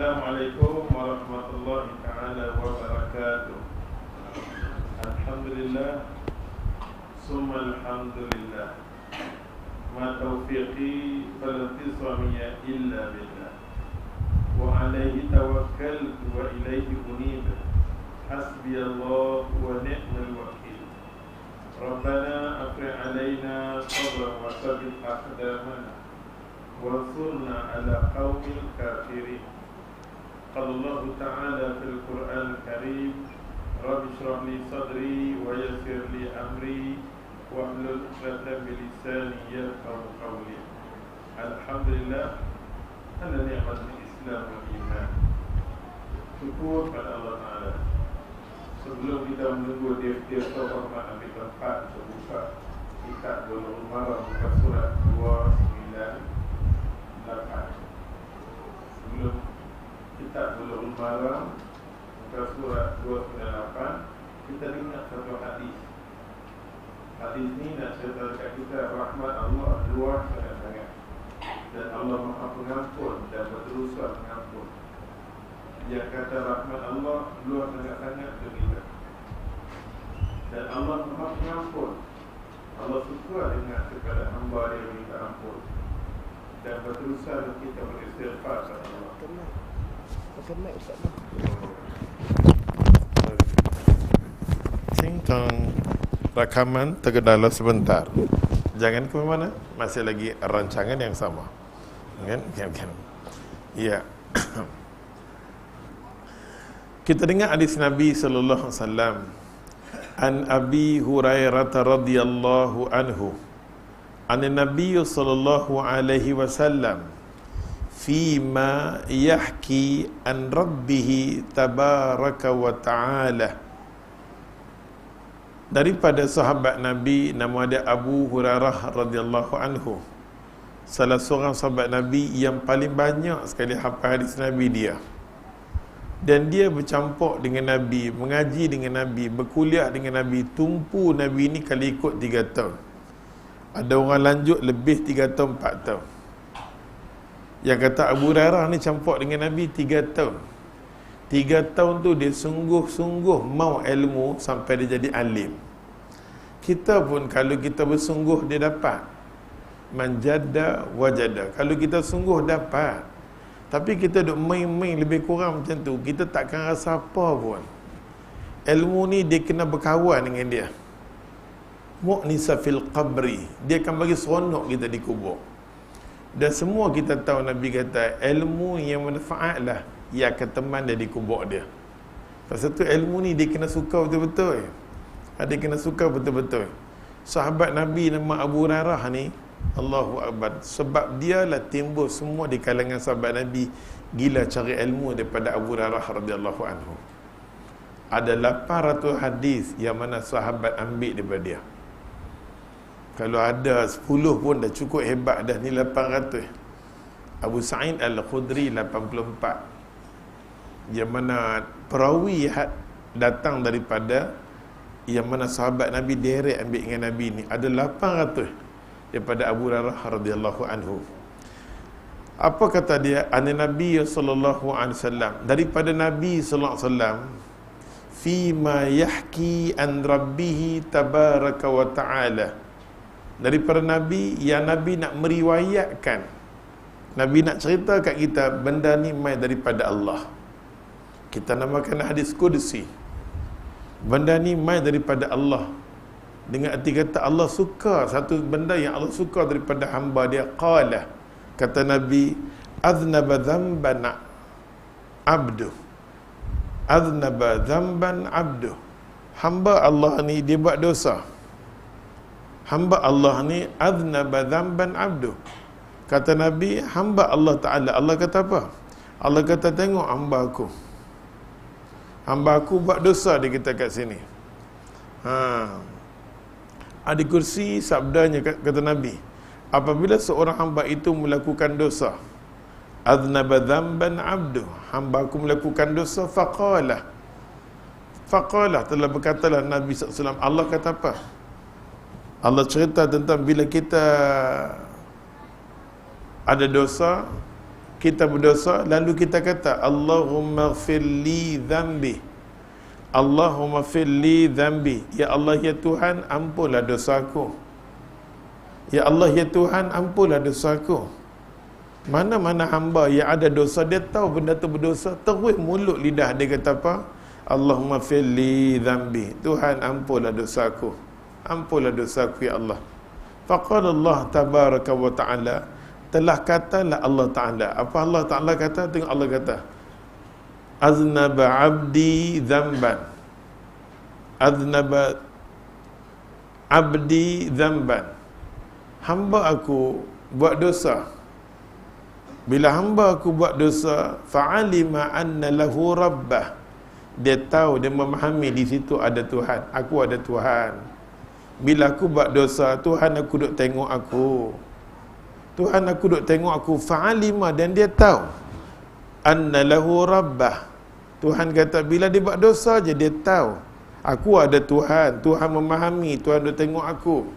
Assalamualaikum warahmatullahi ta'ala wabarakatuh. Alhamdulillah summa alhamdulillah. Ma taufiqi falantisamiya illa billah. Wa alaihi tawakkaltu wa ilaihi unib. Hasbiyallah wa ni'mal wakil. Rabbana afri' alaina sabran wa thabbit aqdamana wansurna ala qaumil kafirin. قال الله تعالى في القرآن الكريم رب اشرح لي صدري ويسر لي أمري واحلل عقدة من لساني يفقهوا قولي. الحمد لله على نعمة الإسلام والإيمان. Syukur pada Allah Ta'ala. Sebelum kita menunggu dia hormat ambil tempat untuk buka kitab Bulughul Maram, buka surat 298. Sebelum kitab Bulughul Maram muka surat 298, kita dengar satu hadis. Hadis ni nak cerita dekat kita rahmat Allah luas sangat-sangat, dan Allah Maha Pengampun dan berterusan mengampun. Yang kata rahmat Allah luas sangat-sangat untuk kita, dan Allah Maha Pengampun. Allah suka dengan kepada hamba dia minta ampun dan berterusan kita beristighfar kepada Allah. Singtong rakaman terkendala sebentar. Jangan ke mana? Masih lagi rancangan yang sama. Kan? Ya. Kita dengar hadis Nabi sallallahu alaihi wasallam. An Abi Hurairah radhiyallahu anhu. An Nabi sallallahu alaihi wasallam fima yahki an rabbihi tabaraka wa ta'ala. Daripada sahabat Nabi nama dia Abu Hurairah radhiyallahu anhu, salah seorang sahabat Nabi yang paling banyak sekali hafal hadis Nabi dia. Dan dia bercampur dengan Nabi, mengaji dengan Nabi, berkuliah dengan Nabi, tumpu Nabi ni kali ikut 3 tahun. Ada orang lanjut lebih 3 tahun, 4 tahun. Yang kata Abu Hurairah ni campur dengan Nabi 3 tahun. 3 tahun tu dia sungguh-sungguh mau ilmu sampai dia jadi alim. Kita pun kalau kita bersungguh dia dapat. Manjada wajada. Kalau kita sungguh dapat. Tapi kita duk main-main lebih kurang macam tu, kita takkan rasa apa pun. Ilmu ni dia kena berkawan dengan dia. Mu'nisa fil qabri. Dia akan bagi seronok kita di kubur. Dan semua kita tahu Nabi kata ilmu yang manfaat lah ia akan teman dia di kubur dia. Pasal tu ilmu ni dia kena suka betul-betul. Dia kena suka betul-betul. Sahabat Nabi nama Abu Hurairah ni, Allahu Akbar, sebab dia lah timbul semua di kalangan sahabat Nabi gila cari ilmu daripada Abu Hurairah radhiyallahu anhu. Ada 800 hadis yang mana sahabat ambil daripada dia. Kalau ada 10 pun dah cukup hebat dah, ni 800. Abu Sa'id Al-Khudri 84. Yang mana perawi datang daripada yang mana sahabat Nabi direct ambil dengan Nabi ni ada 800 daripada Abu Hurairah radhiyallahu anhu. Apa kata dia? An Nabi sallallahu alaihi wasallam, daripada Nabi sallallahu alaihi wasallam, fima yahki an rabbih tabaraka wa ta'ala. Daripada Nabi yang Nabi nak meriwayatkan, Nabi nak cerita kat kita benda ni mai daripada Allah. Kita namakan hadis qudsi. Benda ni mai daripada Allah. Dengan arti kata Allah suka satu benda yang Allah suka daripada hamba dia. Qala, kata Nabi, aznaba dhanban abdu. Aznaba dhanban abdu. Hamba Allah ni dia buat dosa. Hamba Allah ni aznaba dhanban abdu. Kata Nabi, hamba Allah Ta'ala. Allah kata apa? Allah kata, tengok hamba aku. Hamba aku buat dosa, dia kata kat sini. Ada kursi sabdanya kata Nabi, apabila seorang hamba itu melakukan dosa, aznaba dhanban abdu, hamba aku melakukan dosa, faqala telah berkatalah Nabi SAW. Allah kata apa? Allah cerita tentang bila kita ada dosa, kita berdosa, lalu kita kata Allahumma ighfirli dhanbi, Allahumma ighfirli dhanbi, ya Allah ya Tuhan ampunlah dosaku, ya Allah ya Tuhan ampunlah dosaku. Mana-mana hamba yang ada dosa, dia tahu benda tu berdosa, terus mulut lidah dia kata apa? Allahumma ighfirli dhanbi, Tuhan ampunlah dosaku, ampunlah dosaku ya Allah. Faqala Allah tabaraka wa ta'ala, telah katalah Allah Ta'ala. Apa Allah Ta'ala kata? Tengok Allah kata, aznaba abdi dhanban, aznaba abdi dhanban, hamba aku buat dosa. Bila hamba aku buat dosa, fa'alima anna lahu rabbah, dia tahu, dia memahami di situ ada Tuhan, aku ada Tuhan. Bila aku buat dosa, Tuhan aku duk tengok aku, Tuhan aku duk tengok aku. Fa'alima, dan dia tahu anna lahu rabbah, Tuhan kata bila dia buat dosa je dia tahu aku ada Tuhan, Tuhan memahami, Tuhan duk tengok aku.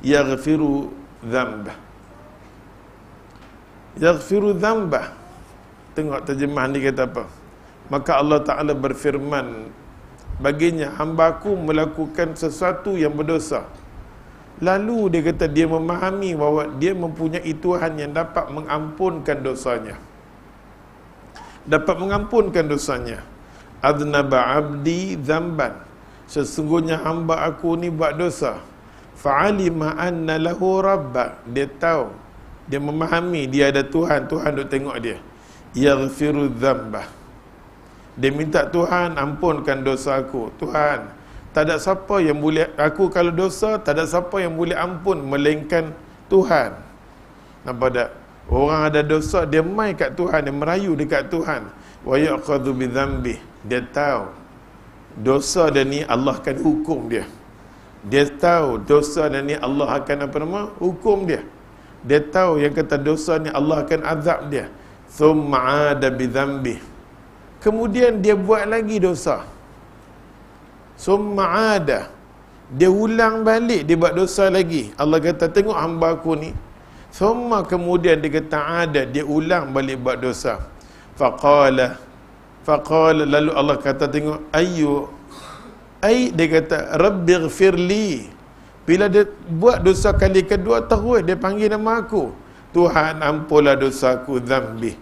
Yaghfiru dhanbah, yaghfiru dhanbah. Tengok terjemahan ni kata apa? Maka Allah Ta'ala berfirman baginya, hamba aku melakukan sesuatu yang berdosa, lalu dia kata dia memahami bahawa dia mempunyai Tuhan yang dapat mengampunkan dosanya, dapat mengampunkan dosanya. Adnaba abdi dhanban, sesungguhnya hamba aku ni buat dosa. Fa'alima anna lahu rabba, dia tahu, dia memahami dia ada Tuhan, Tuhan duk tengok dia. Yaghfiru dhanbah, dia minta Tuhan ampunkan dosa aku. Tuhan, tak ada siapa yang boleh, aku kalau dosa tak ada siapa yang boleh ampun melainkan Tuhan. Nampak tak? Orang ada dosa, dia mai kat Tuhan, dia merayu dekat Tuhan. Wa ya'khadhu bi dhanbi, dia tahu dosa dia ni Allah akan hukum dia. Dia tahu dosa dia ni Allah akan apa nama? Hukum dia. Dia tahu yang kata dosa ni Allah akan azab dia. Thumma 'ada bi dhanbi, kemudian dia buat lagi dosa. Summa 'ada, dia ulang balik, dia buat dosa lagi. Allah kata tengok hamba aku ni. Summa, kemudian dia kata 'ada, dia ulang balik buat dosa. Faqala, lalu Allah kata tengok dia kata rabbighfirli. Bila dia buat dosa kali kedua, terus dia panggil nama aku, Tuhan ampunlah dosaku, dhambi,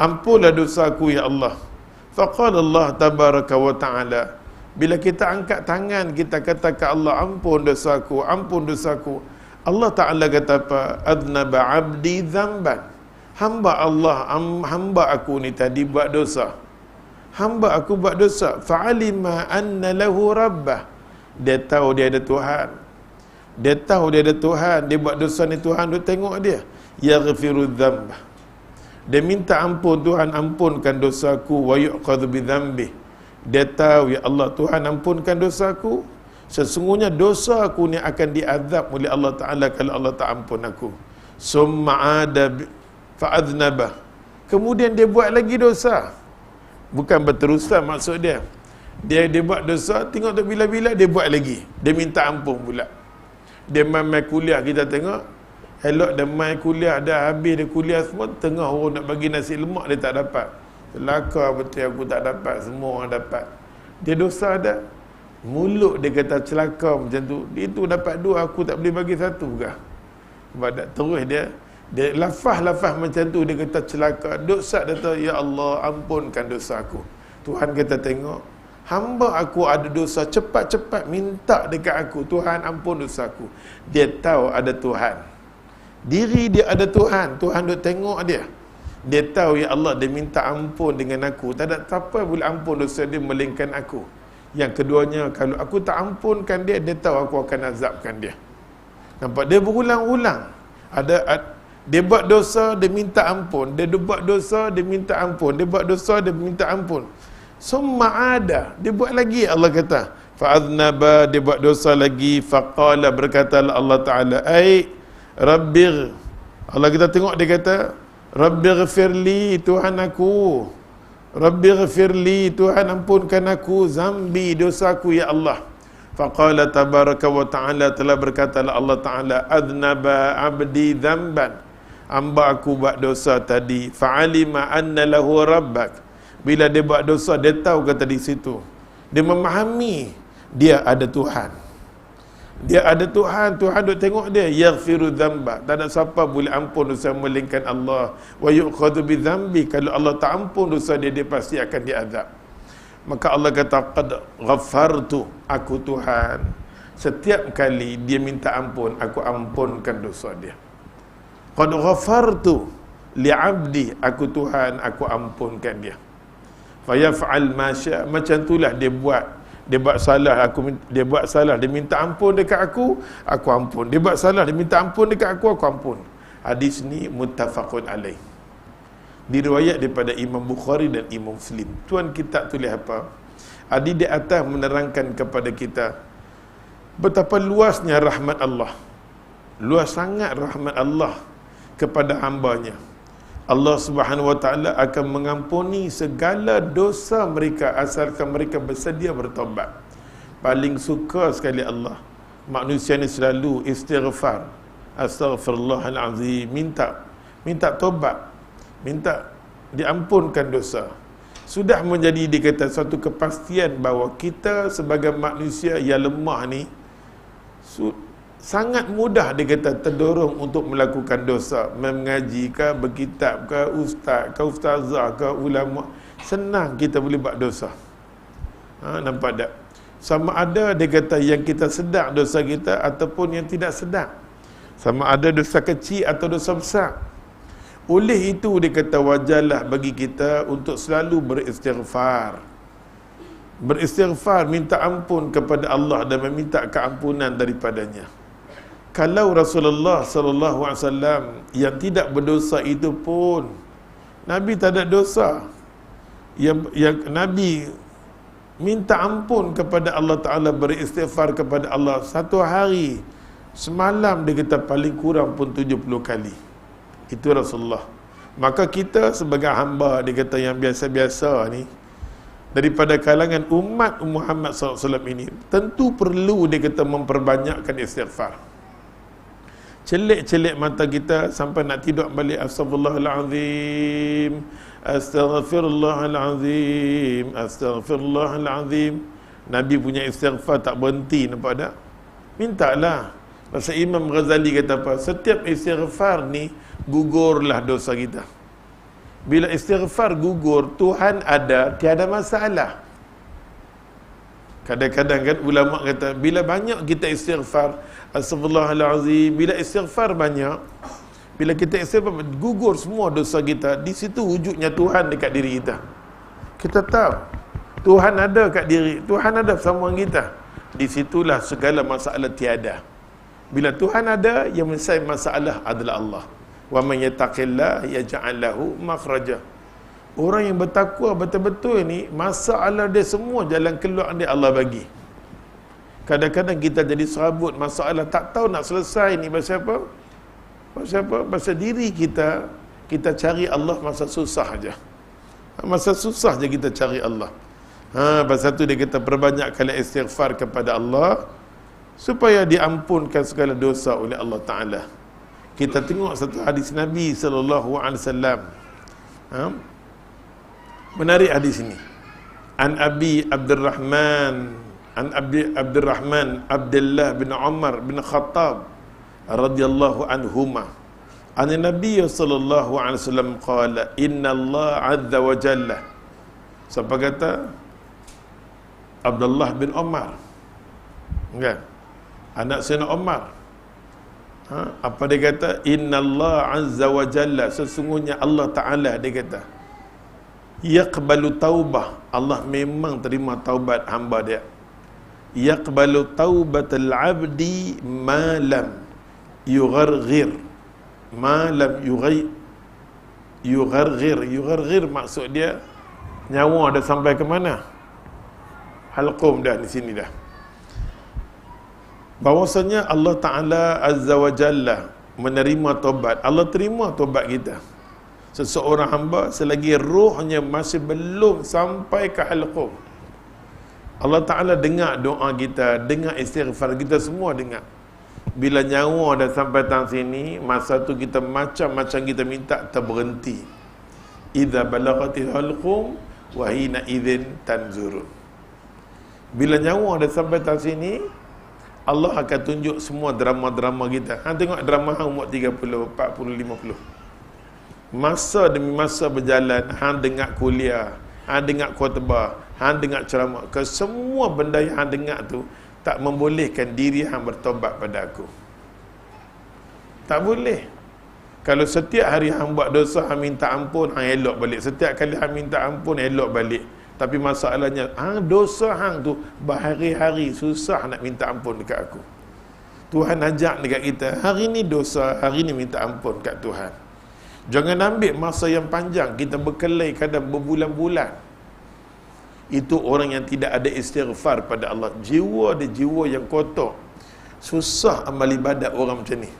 ampunlah dosaku ya Allah. Faqala Allah tabaraka wa ta'ala, bila kita angkat tangan, kita kata ke Allah, ampun dosaku, ampun dosaku. Allah Ta'ala kata apa? Adnaba abdi dhanban, hamba Allah, hamba aku ni tadi buat dosa, hamba aku buat dosa. Fa'alima anna lahu rabbah, dia tahu dia ada Tuhan, dia tahu dia ada Tuhan, dia buat dosa ni Tuhan duk tengok dia. Yaghfiru dhanbah, dia minta ampun, Tuhan ampunkan dosaku. Wa yu'khadhu bi dhanbi, dia tahu ya Allah, Tuhan ampunkan dosaku, sesungguhnya dosa aku ni akan diazab oleh Allah Ta'ala kalau Allah tak ampun aku. Summa 'ada fa'adnaba, kemudian dia buat lagi dosa. Bukan berterusan maksud dia. Dia buat dosa, tengok tu bila-bila dia buat lagi, dia minta ampun pula. Dia mai kuliah, kita tengok elok dia mai kuliah, dah habis dia kuliah semua, tengah orang nak bagi nasi lemak dia tak dapat. Celaka betul, aku tak dapat, semua orang dapat. Dia dosa dah. Mulut dia kata celaka macam tu, itu dapat dua, aku tak boleh bagi satu ke? Sebab tak, terus dia lafaz macam tu, dia kata celaka. Dosa dia kata, ya Allah ampunkan dosa aku. Tuhan kata tengok, hamba aku ada dosa, cepat-cepat minta dekat aku, Tuhan ampun dosa aku. Dia tahu ada Tuhan, diri dia ada Tuhan, Tuhan duk tengok dia. Dia tahu ya Allah, dia minta ampun dengan aku, tak ada siapa boleh ampun dosa dia melainkan aku. Yang keduanya, kalau aku tak ampunkan dia, dia tahu aku akan azabkan dia. Nampak? Dia berulang-ulang. Dia buat dosa, dia minta ampun. Dia buat dosa, dia minta ampun. Dia buat dosa, dia minta ampun. Summa 'ada, dia buat lagi. Allah kata fa'adnaba, dia buat dosa lagi. Faqala, berkatalah Allah Ta'ala, Rabbir, Allah kita tengok dia kata Rabbighfirli, Tuhan aku, Rabbighfirli, Tuhan ampunkan aku, zambi, dosaku ya Allah. Faqala tabaraka wa ta'ala, telah berkatalah Allah Ta'ala, adnaba abdi dhanban, hamba aku buat dosa tadi, fa'alima anna lahu rabbak. Bila dia buat dosa, dia tahu kata di situ, dia memahami dia ada Tuhan. Dia ada Tuhan, Tuhan duk tengok dia. Yaghfiru dzamba, tak ada siapa boleh ampun dosa melainkan Allah. Wa yu'khadhu bi dzambi, kalau Allah tak ampun dosa dia, dia pasti akan diazab. Maka Allah kata, qad ghafartu, aku Tuhan, setiap kali dia minta ampun, aku ampunkan dosa dia. Qad ghafartu li'abdi, aku Tuhan, aku ampunkan dia. Fa yaf'al ma syaa, macam itulah dia buat. Dia buat salah, dia buat salah, dia minta ampun dekat aku ampun. Dia buat salah, dia minta ampun dekat aku ampun. Hadis ni muttafaqun alaih. Diriwayat daripada Imam Bukhari dan Imam Muslim. Tuan kitab tulis apa? Adi di atas menerangkan kepada kita betapa luasnya rahmat Allah. Luas sangat rahmat Allah kepada hamba-Nya. Allah Subhanahu wa taala akan mengampuni segala dosa mereka asalkan mereka bersedia bertaubat. Paling suka sekali Allah, manusia ni selalu istighfar. Astaghfirullahalazim, minta taubat, minta diampunkan dosa. Sudah menjadi dikata satu kepastian bahawa kita sebagai manusia yang lemah ni sangat mudah dia kata terdorong untuk melakukan dosa. Mengaji ke, berkitab ke, ustaz ke, ustazah ke, ulama, senang kita boleh buat dosa. Nampak tak? Sama ada dia kata yang kita sedar dosa kita ataupun yang tidak sedar. Sama ada dosa kecil atau dosa besar. Oleh itu dia kata wajarlah bagi kita untuk selalu beristighfar. Beristighfar, minta ampun kepada Allah dan meminta keampunan daripadanya. Kalau Rasulullah sallallahu alaihi wasallam yang tidak berdosa itu pun, Nabi tak ada dosa, yang Nabi minta ampun kepada Allah Ta'ala, beristighfar kepada Allah satu hari semalam dia kata paling kurang pun 70 kali. Itu Rasulullah. Maka kita sebagai hamba dia kata yang biasa-biasa ni, daripada kalangan umat Muhammad SAW ini, tentu perlu dia kata memperbanyakkan istighfar. Celik-celik mata kita sampai nak tidur balik, Astaghfirullahalazim, Astaghfirullahalazim, Astaghfirullahalazim. Nabi punya istighfar tak berhenti, nampak tak? Mintalah. Pasal Imam Ghazali kata apa? Setiap istighfar ni gugurlah dosa kita. Bila istighfar gugur, Tuhan ada, tiada masalah. Kadang-kadang kan ulama kata, bila banyak kita istighfar, Astaghfirullahalazim, bila istighfar banyak, bila kita istighfar, gugur semua dosa kita. Di situ wujudnya Tuhan dekat diri kita. Kita tahu Tuhan ada kat diri, Tuhan ada bersama kita. Di situlah segala masalah tiada. Bila Tuhan ada, yang menyelesaikan masalah adalah Allah. Wa man yattaqillah yaj'al lahu makhraja. Orang yang bertakwa betul-betul ni, masalah dia semua jalan keluar dia Allah bagi. Kadang-kadang kita jadi serabut masalah, tak tahu nak selesai ni pasal apa? Pasal apa? Pasal diri kita, kita cari Allah masa susah aja. Masa susah je kita cari Allah. Pasal tu dia kata perbanyakkan istighfar kepada Allah supaya diampunkan segala dosa oleh Allah Ta'ala. Kita tengok satu hadis Nabi SAW. Menarik hadis ini. An Abi Abdurrahman, Abdullah bin Umar bin Khattab radhiyallahu anhuma. An Nabi sallallahu alaihi wasallam qala, inna Allah azza wa jalla. Siapa kata? Abdullah bin Umar. Kan? Anak Sayyidina Umar. Apa dia kata? Inna Allah azza wa jalla, sesungguhnya Allah Ta'ala dia kata, yaqbalu taubah, Allah memang terima taubat hamba dia. Yaqbalu taubatal abdi ma lam yugharghir. Ma lam yugharghir. Yugharghir maksud dia nyawa dah sampai ke mana? Halqum dah di sini dah. Bahwasanya Allah Ta'ala Azza wa Jalla menerima taubat. Allah terima taubat kita. Seseorang hamba selagi rohnya masih belum sampai ke halqum. Allah Ta'ala dengar doa kita, dengar istighfar kita, semua dengar. Bila nyawa dah sampai tang sini, masa tu kita macam-macam kita minta terberhenti. Idza balaghatil hulqum wa hina idzin tanzurun. Bila nyawa dah sampai tang sini, Allah akan tunjuk semua drama-drama kita. Hang tengok drama hang umur 30, 40, 50. Masa demi masa berjalan, hang dengar kuliah, hang dengar khutbah, hang dengar ceramah, ke semua benda yang hang dengar tu tak membolehkan diri hang bertobat pada aku. Tak boleh. Kalau setiap hari hang buat dosa, hang minta ampun, hang elok balik. Setiap kali hang minta ampun, elok balik. Tapi masalahnya, dosa hang tu berhari-hari susah nak minta ampun dekat aku. Tuhan ajak dekat kita, hari ni dosa, hari ni minta ampun kat Tuhan. Jangan ambil masa yang panjang, kita berkelai kadang berbulan-bulan. Itu orang yang tidak ada istighfar pada Allah. Jiwa dia jiwa yang kotor. Susah amal ibadat orang macam ni.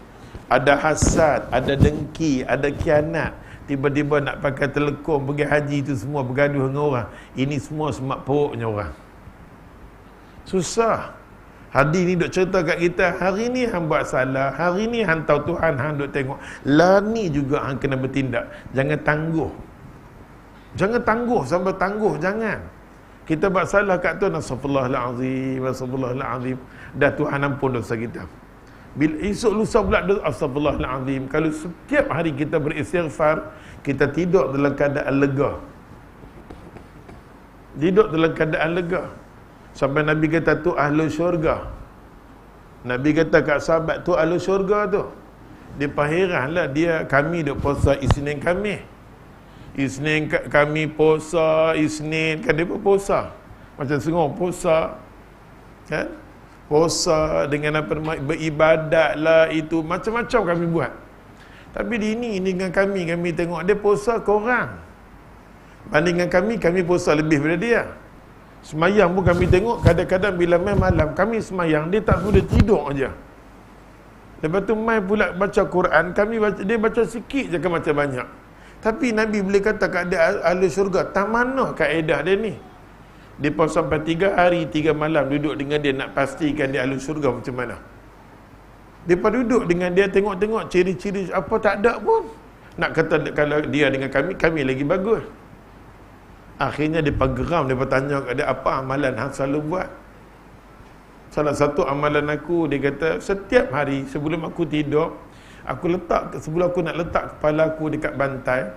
Ada hasad, ada dengki, ada khianat. Tiba-tiba nak pakai telekom, pergi haji tu semua bergaduh dengan orang. Ini semua semak perutnya orang. Susah. Hadis ni duk cerita kat kita, hari ni hang buat salah, hari ni hang tahu Tuhan, hang duk tengok. Lah ni juga hang kena bertindak. Jangan tangguh. Jangan tangguh sampai tangguh, jangan. Kita buat salah kat Tuhan, astagfirullahalazim, astagfirullahalazim. Dah Tuhan ampun dosa kita. Bila esok lusa pula dosa, astagfirullahalazim. Kalau setiap hari kita beristighfar, kita tidur dalam keadaan lega. Tidur dalam keadaan lega. Sampai Nabi kata tu ahlu syurga. Nabi kata kat sahabat tu ahlu syurga tu. Dia heranlah dia, kami duk puasa Isnin Khamis. Isnin kami puasa, Isnin kan dia pun puasa. Macam sengong puasa. Kan? Puasa dengan apa nama, beribadat lah, itu macam-macam kami buat. Tapi di ini dengan kami tengok dia puasa korang. Bandingkan kami puasa lebih daripada dia. Semayang pun kami tengok kadang-kadang bila main malam kami semayang, dia tak sudah tidur aja. Lepas tu main pula baca Quran, kami baca, dia baca sikit je ke macam banyak. Tapi Nabi boleh kata kat dia ahli syurga, tak mana kaedah dia ni. Dia pun sampai 3 hari 3 malam duduk dengan dia nak pastikan dia ahli syurga macam mana. Dia pun duduk dengan dia tengok-tengok ciri-ciri apa tak ada pun. Nak kata kalau dia dengan kami lagi bagus. Akhirnya dia geram, dia bertanya kat dia, apa amalan hang selalu buat? Salah satu amalan aku, dia kata setiap hari sebelum aku tidur, sebelum aku nak letak kepala aku dekat bantai,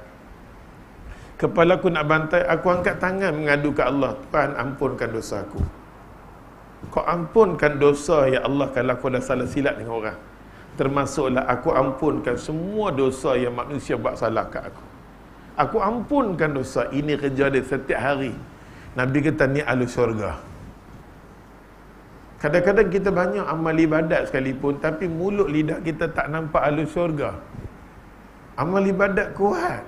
kepala aku nak bantai, aku angkat tangan mengadu ke Allah, Tuhan ampunkan dosa aku. Kau ampunkan dosa ya Allah kalau aku dah salah silap dengan orang. Termasuklah aku ampunkan semua dosa yang manusia buat salah kat aku. Aku ampunkan dosa. Ini kerja dia setiap hari. Nabi kata ni ahli syurga. Kadang-kadang kita banyak amal ibadat sekalipun, tapi mulut lidah kita tak nampak ahli syurga. Amal ibadat kuat,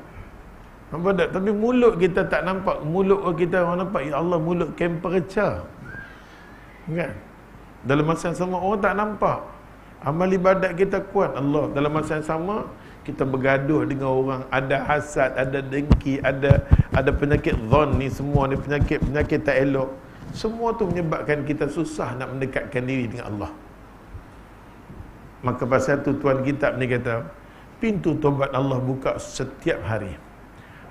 tapi mulut kita tak nampak. Mulut kita orang nampak, ya Allah, mulut temperature. Kan? Dalam masa yang sama orang tak nampak. Amal ibadat kita kuat, Allah. Dalam masa yang sama kita bergaduh dengan orang, ada hasad, ada dengki, ada penyakit zon ni, semua ni penyakit tak elok. Semua tu menyebabkan kita susah nak mendekatkan diri dengan Allah. Maka pasal tu Tuan kitab ni kata, pintu taubat Allah buka setiap hari.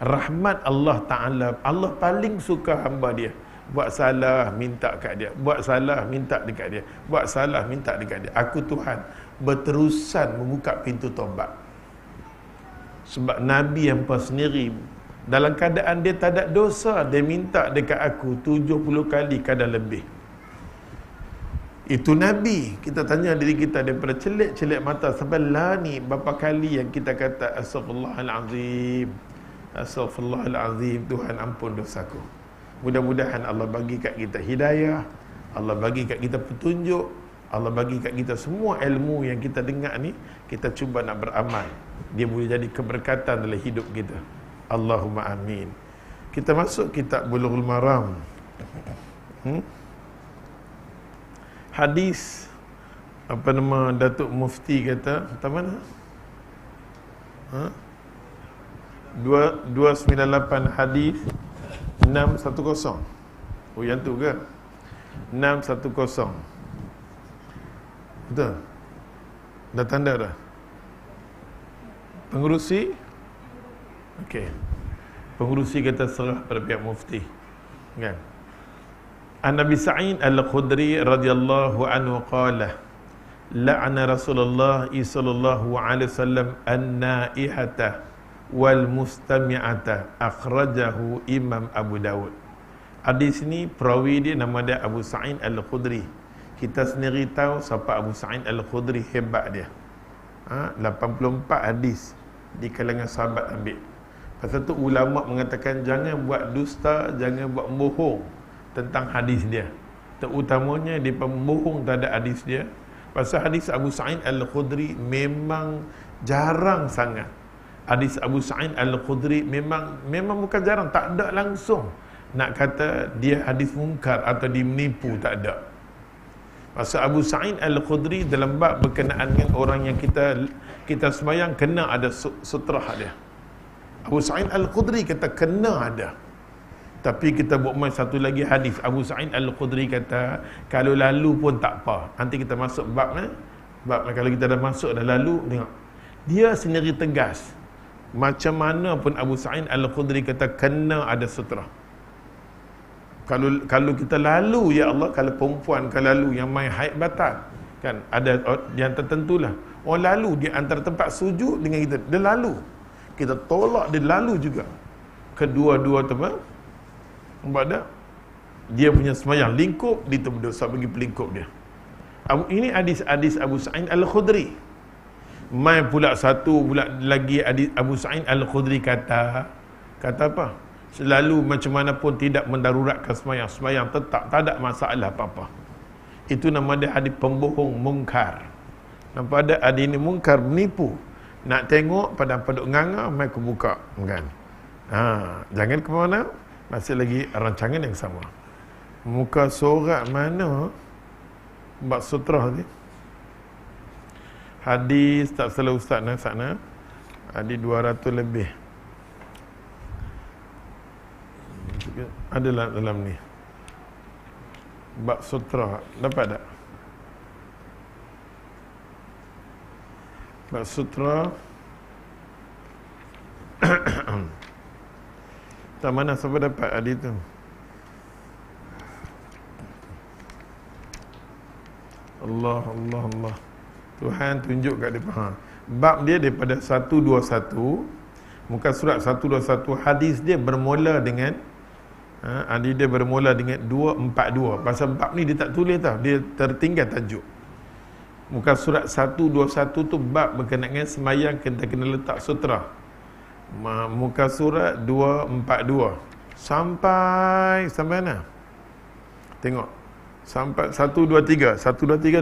Rahmat Allah Ta'ala, Allah paling suka hamba dia. Buat salah, minta kat dia. Buat salah, minta dekat dia. Buat salah, minta dekat dia. Aku Tuhan berterusan membuka pintu taubat. Sebab Nabi yang pun sendiri, dalam keadaan dia tak ada dosa, dia minta dekat aku 70 kali kadang lebih. Itu Nabi. Kita tanya diri kita daripada celik-celik mata sampai lah ni berapa kali yang kita kata Astaghfirullahalazim, Astaghfirullahalazim, Tuhan ampun dosaku. Mudah-mudahan Allah bagi kat kita hidayah, Allah bagi kat kita petunjuk, Allah bagi kat kita semua ilmu yang kita dengar ni, kita cuba nak beramal. Dia boleh jadi keberkatan dalam hidup kita. Allahumma amin. Kita masuk kitab Bulughul Maram. Hadis apa nama Datuk Mufti kata, tak mana? 298 hadis 610. Oh yang tu ke? 610. Betul? Dah tanda dah. Pengurusi? Okey. Pengurusi kata serah pada pihak mufti. Kan? An-Nabi Sa'id Al-Khudri radhiyallahu anhu qala la'ana Rasulullah sallallahu alaihi wasallam an-naihata wal mustami'ata, akhrajahu Imam Abu Dawud. Hadis ni perawi dia nama dia Abu Sa'id Al-Khudri. Kita sendiri tahu siapa Abu Sa'id Al-Khudri, hebat dia. 84 hadis di kalangan sahabat ambil. Pasal tu ulama mengatakan jangan buat dusta, jangan buat bohong tentang hadis dia. Terutamanya dia pembohong terhadap hadis dia. Pasal hadis Abu Sa'id Al-Khudri memang jarang sangat. Hadis Abu Sa'id Al-Khudri memang bukan jarang, tak ada langsung nak kata dia hadis mungkar atau dimenipu, tak ada. Pasal Abu Sa'id Al-Khudri dalam bab berkenaan dengan orang yang kita sembahyang kena ada sutrah dia. Abu Sa'id Al-Khudri kata kena ada. Tapi kita buat main satu lagi hadis. Abu Sa'id Al-Khudri kata kalau lalu pun tak apa. Nanti kita masuk bab kalau kita dah masuk dah lalu, tengok. Dia sendiri tegas. Macam mana pun Abu Sa'id Al-Khudri kata kena ada sutrah. Kalau kita lalu, ya Allah, kalau perempuan kalau lalu yang main haid batal, kan ada yang tertentulah. Orang lalu di antara tempat sujud dengan kita, dia lalu. Kita tolak dia lalu juga. Kedua-dua tu nampak tak? Dia punya semayang lingkup, dia berdosa bagi pelingkup dia. Ini hadis Abu Sa'id Al-Khudri. Mai pula satu pula lagi hadis Abu Sa'id Al-Khudri kata apa? Selalu macam mana pun tidak mendaruratkan semayang tetap, tak ada masalah apa-apa. Itu nama dia hadis pembohong mungkar. Nampak ada hadis ini mungkar, menipu. Nak tengok pada nganga, mai aku buka, kan? Jangan ke mana? Masih lagi rancangan yang sama. Muka surat mana bab sutrah ni? Hadis tak salah ustaz sana. Hadis 200 lebih. Adalah dalam ni. Bab sutrah dapat tak? Bab sutrah. Tak mana siapa dapat hadis tu? Allah. Tuhan tunjuk kat dia. Bab dia daripada 121, muka surat 121, hadis dia bermula dengan hadis dia bermula dengan 242. Pasal bab ni dia tak tulis tau, dia tertinggal tajuk. Muka surat 121 tu bab berkenaan dengan semayang kita kena letak sutra. Muka surat 242 sampai mana? Tengok. Sampai 123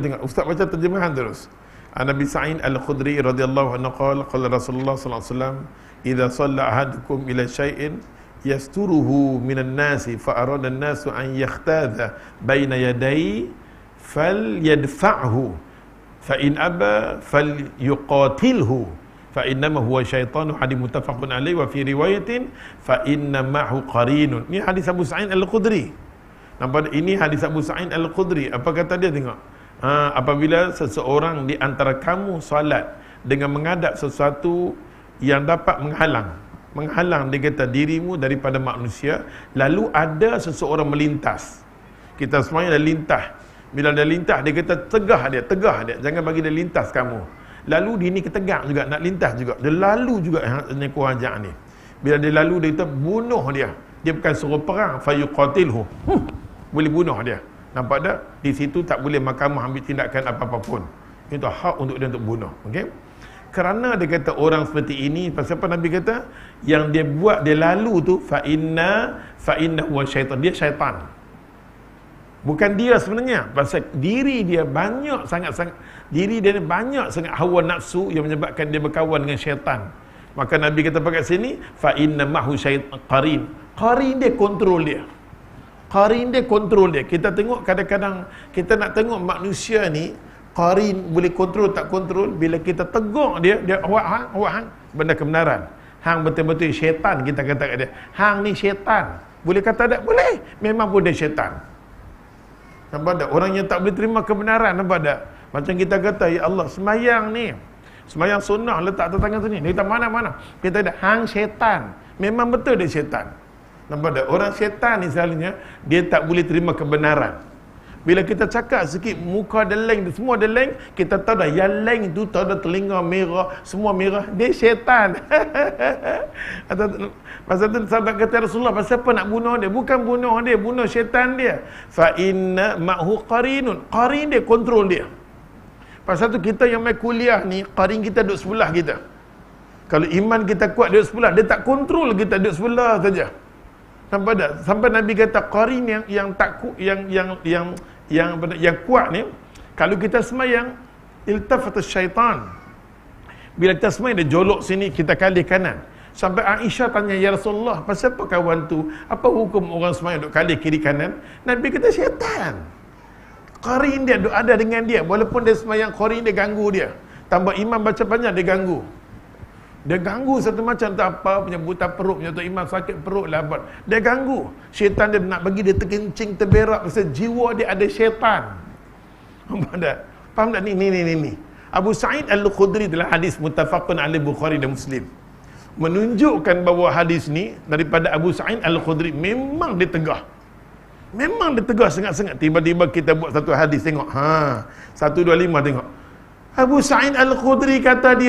tengok. Ustaz baca terjemahan terus. An-Nabi Sa'id Al-Khudri radhiyallahu anhu qala Rasulullah sallallahu alaihi wasallam idza shalla ahadukum ila syai'in yasturuhu minan nasi fa arada an-nasu an yakhtadha baina yaday falyadfa'hu fa in aba falyuqatilhu fa innama huwa syaitanu. Hadis muttafaqun alaihi wa fi riwayatin fa inna ma'hu qarinun. Ni hadis Abu Sa'id Al-Khudri. Nampak ini hadis Abu Sa'id Al-Khudri. Apa kata dia, tengok. Apabila seseorang di antara kamu salat dengan menghadap sesuatu yang dapat menghalang dia kata dirimu daripada manusia, lalu ada seseorang melintas. Kita semuanya dah lintas. Bila dia lintas, dia kata tegah dia, jangan bagi dia lintas kamu. Lalu dia ni ketegak juga, nak lintas juga, dia lalu juga yang kau ajak ni. Bila dia lalu, dia kata bunuh dia. Dia bukan suruh perang, fayuqatilhu, boleh bunuh dia. Nampak tak? Di situ tak boleh mahkamah ambil tindakan apa-apa pun. Itu hak untuk dia untuk bunuh. Okey? Kerana dia kata orang seperti ini, pasal apa Nabi kata? Yang dia buat, dia lalu tu fa inna huwa syaitan. Dia syaitan. Bukan dia sebenarnya. Pasal diri dia banyak sangat hawa nafsu yang menyebabkan dia berkawan dengan syaitan. Maka Nabi kata pakat sini fa inna mahu syaitan qarin. Qarin dia kontrol dia. Kita tengok kadang-kadang kita nak tengok manusia ni qarin boleh kontrol tak kontrol. Bila kita tegur dia awak hang benda kebenaran. Hang betul-betul syaitan, kita kata kat dia. Hang ni syaitan. Boleh kata tak? Boleh. Memang pun dia syaitan. Nampak tak? Orang yang tak boleh terima kebenaran, nampak tak? Macam kita kata, ya Allah, semayang ni, semayang sunnah letak atas tangan sini. Dia kata mana-mana. Kita ada hang syaitan. Memang betul dia syaitan. Nampak tak? Orang syaitan ni selalunya dia tak boleh terima kebenaran. Bila kita cakap sikit muka dia leng, semua dia leng, kita tahu dah yang leng tu tahu dah telinga merah, semua merah, dia syaitan. Pasal tu sahabat kata Rasulullah, pasal apa nak bunuh dia? Bukan bunuh dia, bunuh syaitan dia. Fa inna ma'hu qarinun. Qarin dia kontrol dia. Pasal tu kita yang main kuliah ni, qarin kita duduk sebelah kita. Kalau iman kita kuat duduk sebelah, dia tak kontrol kita duduk sebelah saja. Nampak tak? Sampai Nabi kata qarin yang tak yang kuat ni, kalau kita semayang iltafat syaitan. Bila kita semayang dia jolok sini, kita kali kanan. Sampai Aisyah tanya, ya Rasulullah, pasal apa kawan tu? Apa hukum orang semayang duk kali kiri kanan? Nabi kata syaitan. Qarin dia duk ada dengan dia, walaupun dia semayang qarin dia ganggu dia. Tambah imam baca panjang dia ganggu. Dia ganggu satu macam tak apa, punya buta perut, punya tu imam sakit perut lah. Dia ganggu. Syaitan dia nak bagi dia terkencing, terberak. Pasal jiwa dia ada syaitan. Faham tak? Faham tak? Ni. Abu Sa'id Al-Khudri dalam hadis muttafaqun alaih Bukhari dan Muslim menunjukkan bahawa hadis ni daripada Abu Sa'id Al-Khudri memang dia tegah. Memang dia tegah sangat-sangat. Tiba-tiba kita buat satu hadis, tengok. 125 tengok. Abu Sa'id Al-Khudri kata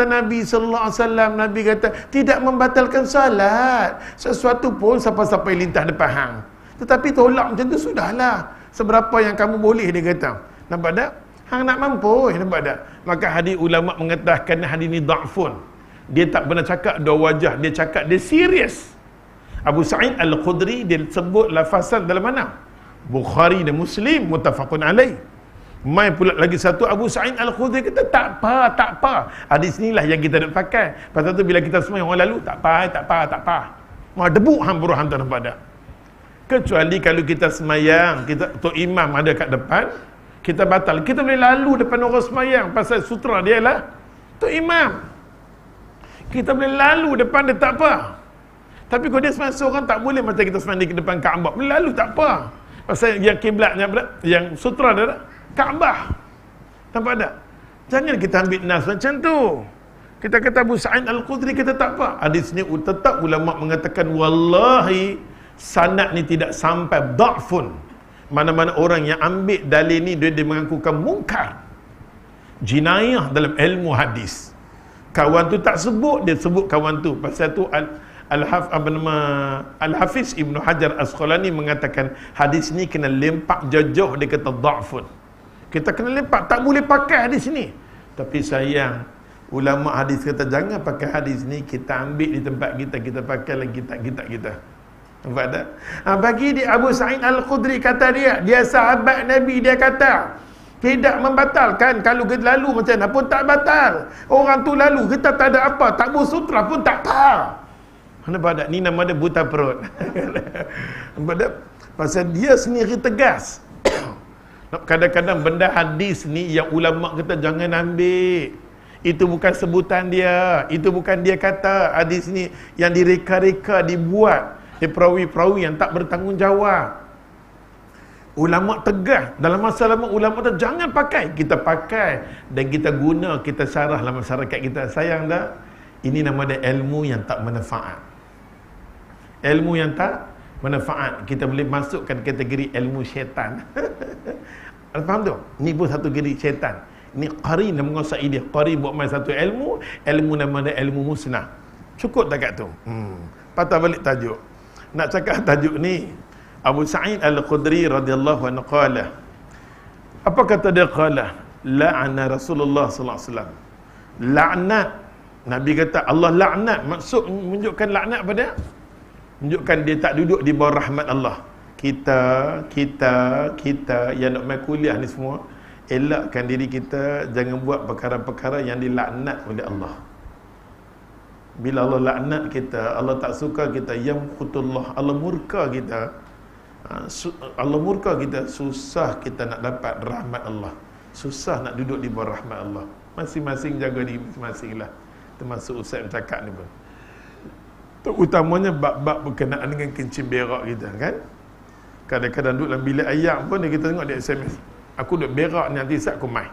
Nabi sallallahu alaihi wasallam, Nabi kata tidak membatalkan salat sesuatu pun siapa-siapa yang lintas depan hang. Tetapi tolak macam tu sudahlah. Seberapa yang kamu boleh, dia kata. Nampak tak? Hang nak mampu, nampak tak? Maka hadis ulama mengatakan hadis ni dha'fun. Dia tak pernah cakap dua wajah, dia cakap dia serius. Abu Sa'id Al-Khudri dia sebut lafazan dalam mana? Bukhari dan Muslim muttafaqun alaih. Mai pula lagi satu Abu Sa'id Al-Khudri kata tak apa. Hadis inilah yang kita nak pakai. Pasal tu bila kita semua orang lalu tak apa. Mau debu hang buruh hantar nampak tak? Kecuali kalau kita semayang, kita tok imam ada kat depan, kita batal. Kita boleh lalu depan orang semayang pasal sutra dia lah tok imam. Kita boleh lalu depan dia tak apa. Tapi kalau dia semayang seorang tak boleh macam kita semayang di depan Kaabah. Boleh lalu tak apa. Pasal yang kiblatnya yang sutra dia Kaabah. Nampak tak? Jangan kita ambil nas macam tu. Kita kata Abu Sa'id Al-Khudri kita tak apa. Hadis ni tetap ulama mengatakan wallahi sanad ni tidak sampai dha'fun. Mana-mana orang yang ambil dalil ni dia mengakukan mungkar. Jinayah dalam ilmu hadis. Kawan tu tak sebut, dia sebut kawan tu. Pasal tu Al-Hafiz Ibn Hajar Asqalani mengatakan hadis ni kena lempak jauh, dia kata dha'fun. Kita kena lempak, tak boleh pakai hadis ni. Tapi sayang, ulama hadis kata jangan pakai hadis ni, kita ambil di tempat kita pakai lagi kita. Nampak tak? Bagi dia Abu Sa'id Al-Khudri kata dia sahabat Nabi, dia kata tidak membatalkan. Kalau kita lalu macam mana pun tak batal. Orang tu lalu, kita tak ada apa, tak bersutra pun tak apa. Nampak tak? Ni nama dia buta perut. Nampak tak? Pasal dia sendiri tegas. Kadang-kadang benda hadis ni yang ulama kata jangan ambil. Itu bukan sebutan dia. Itu bukan dia kata. Hadis ni yang direka-reka, dibuat. Perawi-perawi yang tak bertanggungjawab. Ulama tegas. Dalam masa lama ulama kata jangan pakai. Kita pakai. Dan kita guna, kita syarah dalam masyarakat kita. Sayang tak? Ini nama dia ilmu yang tak manfaat. Ilmu yang tak manfaat. Kita boleh masukkan kategori ilmu syaitan. Faham tu? Ni pun satu kategori syaitan. Ni qarin yang menguasai dia. Qarin buat main satu ilmu. Ilmu nama dia ilmu musnah. Cukup tak kat tu? Patah balik tajuk. Nak cakap tajuk ni, Abu Sa'id Al-Khudri radhiyallahu anhu qala. Apa kata dia qala? La'ana Rasulullah sallallahu alaihi wasallam. Laknat. Nabi kata Allah laknat. Maksud menunjukkan laknat pada menunjukkan dia tak duduk di bawah rahmat Allah. Kita yang nak main kuliah ni semua, elakkan diri kita jangan buat perkara-perkara yang dilaknat oleh Allah. Bila Allah laknat kita, Allah tak suka kita, yamqutullah, Allah murka kita. Allah murka kita, susah kita nak dapat rahmat Allah. Susah nak duduk di bawah rahmat Allah. Masing-masing jaga diri masing-masing lah. Termasuk Ustaz cakap ni pun. Terutamanya bab-bab berkenaan dengan kencing berak kita kan. Kadang-kadang duduk dalam bilik ayam pun kita tengok dia SMS. Aku duk berak ni nanti Ustaz aku mai.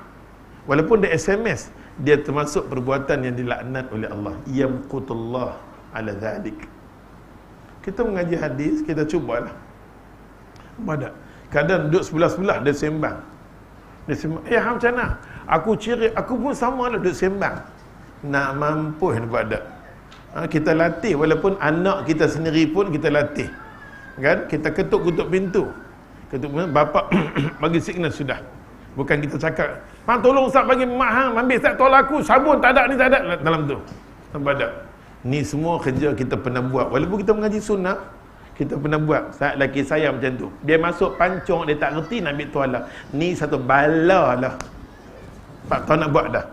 Walaupun dia SMS, dia termasuk perbuatan yang dilaknat oleh Allah. Yamqutullah ala dhalik. Kita mengaji hadis, kita cubalah. Badak. Kadang duduk sebelah-sebelah dia sembang. Dia sembang, macam mana? Aku ciri, aku pun sama lah duduk sembang. Nak mampus ni badak. Kita latih, walaupun anak kita sendiri pun kita latih. Kan? Kita ketuk-ketuk pintu. Ketuk pintu, bapak bagi signal sudah. Bukan kita cakap, tolong Ustaz bagi mak ambil Ustaz tolak aku, sabun tak ada ni tak ada dalam tu. Nampak tak? Ni semua kerja kita pernah buat. Walaupun kita mengaji sunnah, kita pernah buat. Saat lelaki saya macam tu, dia masuk pancung, dia tak reti nak ambil tuala. Ni satu bala lah, tak tahu nak buat dah.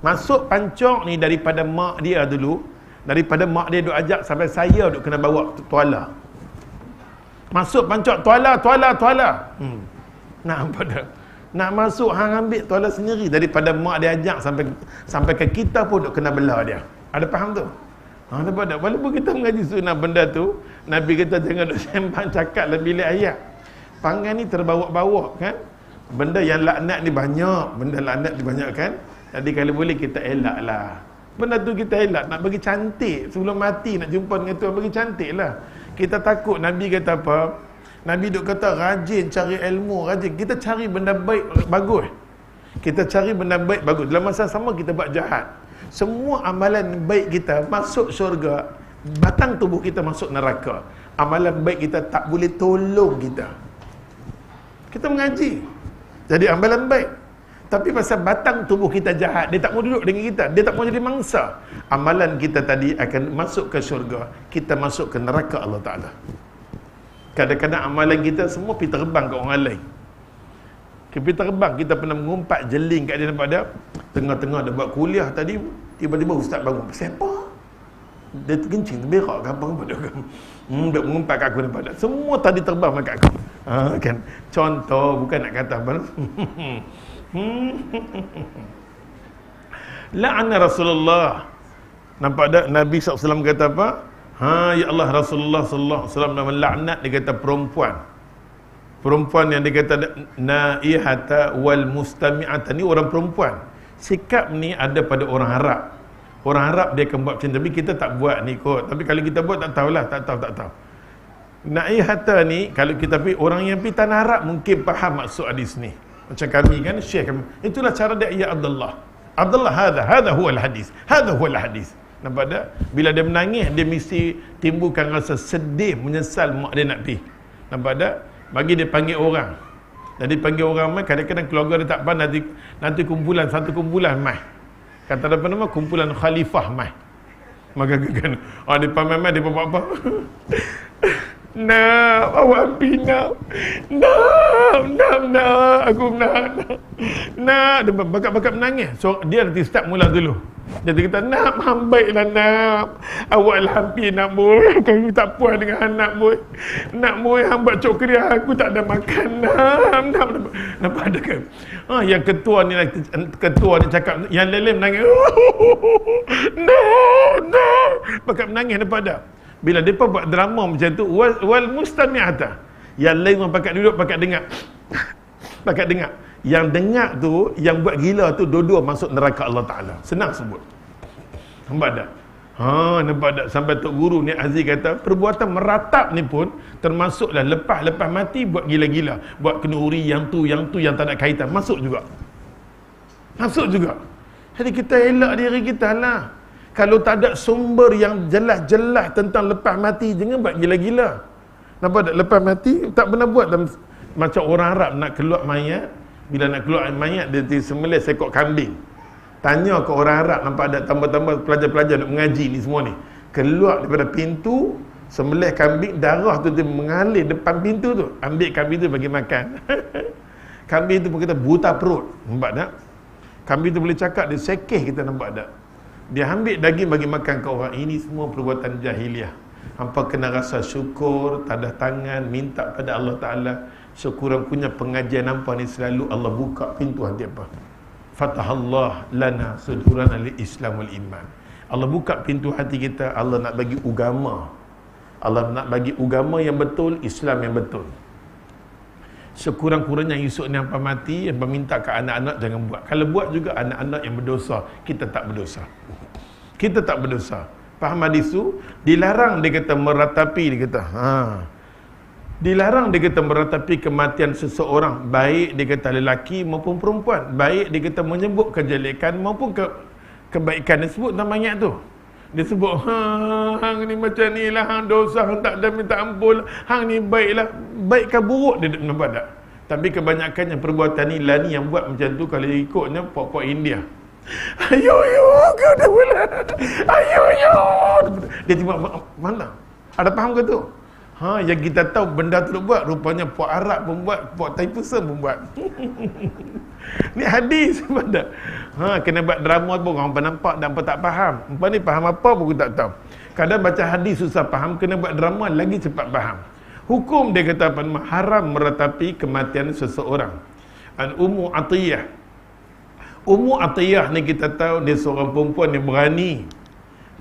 Masuk pancung ni daripada mak dia dulu. Daripada mak dia duk ajak sampai saya duk kena bawa tuala. Masuk pancung, tuala. Nampak tak? Nak masuk hang ambil tuala sendiri. Daripada mak dia ajak sampai ke kita pun duk kena belah dia. Ada faham tu? Nampak tak? Walaupun kita mengaji sunnah benda tu, Nabi kita jangan duk sembang cakap lebih ayat. Pangan ni terbawa-bawa kan? Benda yang laknat ni banyak. Benda laknat ni banyak kan? Jadi kalau boleh kita elak lah. Benda tu kita elak. Nak bagi cantik. Sebelum mati nak jumpa dengan Tuhan, bagi cantik lah. Kita takut Nabi kata apa? Nabi duk kata rajin cari ilmu, rajin. Kita cari benda baik, bagus. Kita cari benda baik, bagus. Dalam masa sama kita buat jahat. Semua amalan baik kita masuk syurga, batang tubuh kita masuk neraka. Amalan baik kita tak boleh tolong kita. Kita mengaji, jadi amalan baik. Tapi pasal batang tubuh kita jahat, dia tak mau duduk dengan kita, dia tak mau jadi mangsa. Amalan kita tadi akan masuk ke syurga, kita masuk ke neraka Allah Ta'ala. Kadang-kadang amalan kita semua pergi terbang ke orang lain. Pergi terbang, kita pernah mengumpat jeling kat dia, nampak dia tengah-tengah dia buat kuliah tadi, tiba-tiba ustaz bangun, siapa? Dia terkencing, terberak ke apa dia kan? Dia mengumpat kat aku, nampak dia semua tadi terbang kat aku. Kan? Contoh, bukan nak kata apa. La'ana Rasulullah. Nampak tak Nabi SAW kata apa? Ya Allah, Rasulullah SAW melaknat, dia kata perempuan yang dia kata naihata wal mustami'ata, ni orang perempuan. Sikap ni ada pada orang Arab. Orang Arab dia akan buat macam ni, tapi kita tak buat ni kot. Tapi kalau kita buat tak tahulah, tak tahu. Naihata ni kalau kita pergi, orang yang pergi tanah Arab mungkin faham maksud hadis ni. Macam kami kan, Syekh kami, itulah cara dia, ya Abdullah, hadha huwa al-hadis, nampak tak? Bila dia menangis, dia mesti timbulkan rasa sedih, menyesal mak dia nak pergi, nampak tak? Bagi dia panggil orang, jadi panggil orang mai, kadang-kadang keluarga dia tak pandai, nanti kumpulan, satu kumpulan mai, kata apa nama, kumpulan khalifah mai, maka kan dia pamai dia buat apa? Nak awak pindah, nak aku nak dia bakat-bakat menangis. So dia nanti start mula dulu, dia kata nak baiklah, nak awak hampir nak boy, aku tak puas dengan anak boy, nak boy hang buat cokriah aku tak ada makan, nak nampak ada kan? Yang ketua ni cakap, yang lelem menangis, no bakat menangis, nampak tak? Bila mereka buat drama macam tu, wal mustami'ata, yang lain orang pakat duduk, pakat dengar. Yang dengar tu, yang buat gila tu, dua-dua masuk neraka Allah Ta'ala. Senang sebut. Nampak tak? Nampak tak? Sampai Tok Guru ni Aziz kata, perbuatan meratap ni pun termasuklah lepas mati buat gila-gila, buat kenduri yang tu yang tak ada kaitan, masuk juga. Jadi kita elak diri kita lah. Kalau tak ada sumber yang jelas-jelas tentang lepas mati, jangan buat gila-gila. Nampak tak? Lepas mati tak pernah buat macam orang Arab nak keluar mayat. Bila nak keluar mayat, dia sembelih seekor kambing. Tanya ke orang Arab, nampak ada tambah-tambah pelajar-pelajar nak mengaji ni semua ni. Keluar daripada pintu, sembelih kambing, darah tu dia mengalir depan pintu tu. Ambil kambing tu bagi makan. Kambing tu pun kita buta perut. Nampak tak? Kambing tu boleh cakap, dia sekeh kita, nampak tak? Dia ambil daging bagi makan ke orang. Ini semua perbuatan jahiliah. Hampa kena rasa syukur, tadah tangan, minta pada Allah Ta'ala. Sekurang-kurangnya pengajian hampa ni selalu Allah buka pintu hati apa. Fatahallah lana sudurana li Islam wal iman. Allah buka pintu hati kita. Allah nak bagi agama. Allah nak bagi agama yang betul, Islam yang betul. sekurang-kurangnya esok ni hampa mati, hampa minta ke anak-anak jangan buat. Kalau buat juga anak-anak yang berdosa, kita tak berdosa. Kita tak berdosa. Faham hadis tu? Dilarang dia kata meratapi, dia kata. Dilarang dia kata meratapi kematian seseorang, baik dia kata lelaki maupun perempuan, baik dia kata menyebut kejelekan maupun kebaikan. Dia sebut nama ayat tu. Dia sebut, hang ni macam ni lah, hang dosa, hang tak ada minta ampun, hang ni baik lah. Baik ke buruk dia nampak tak? Tapi kebanyakannya perbuatan ni lah ni yang buat macam tu. Kalau ikutnya pok-pok India, ayo kau dah pula, ayo dia tiba mana? Ada faham ke tu? Yang kita tahu benda tu buat, rupanya pok Arab pun buat, pok Taipusan pun buat. Ni hadis pada. Kena buat drama pun orang nampak dan tak faham. Empat ni faham apa pun aku tak tahu. Kadang baca hadis susah faham, kena buat drama lagi cepat faham. Hukum dia kata apa? Haram meratapi kematian seseorang. An Ummu Atiyah. Ummu Atiyah ni kita tahu dia seorang perempuan yang berani.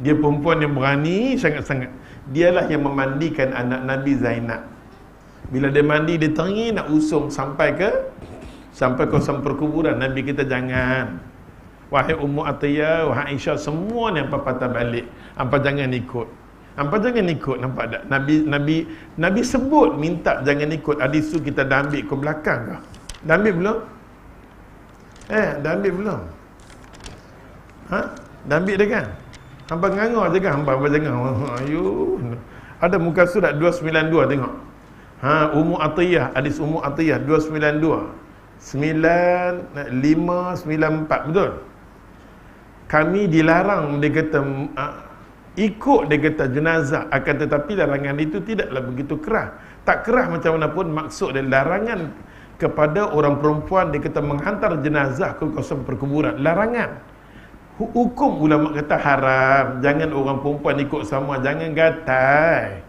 Dia perempuan yang berani sangat-sangat. Dialah yang memandikan anak Nabi Zainab. Bila dia mandi, dia teringin nak usung sampai kawasan perkuburan. Nabi kita jangan. Wahai Ummu Atiyah, wahai Aisyah, semua ni hampa patah balik. Hampa jangan ikut. Hampa jangan ikut, nampak tak? Nabi sebut minta jangan ikut. Hadis tu kita dah ambil ke belakang ke? Dah ambil belum? Dah ambil belum? Dah ambil dah kan? Hampa ngangor je kan? Hampa jangan. Ayuh. Ada muka surat 292 tengok. Ummu Atiyah, hadis Ummu Atiyah 292. 9594, betul? Kami dilarang, dia kata, ikut dia kata jenazah, akan tetapi larangan itu tidaklah begitu keras. Tak keras macam mana pun, maksud dia larangan kepada orang perempuan dia kata menghantar jenazah ke kawasan perkuburan. Larangan. Hukum ulama kata haram. Jangan orang perempuan ikut sama, jangan gatai.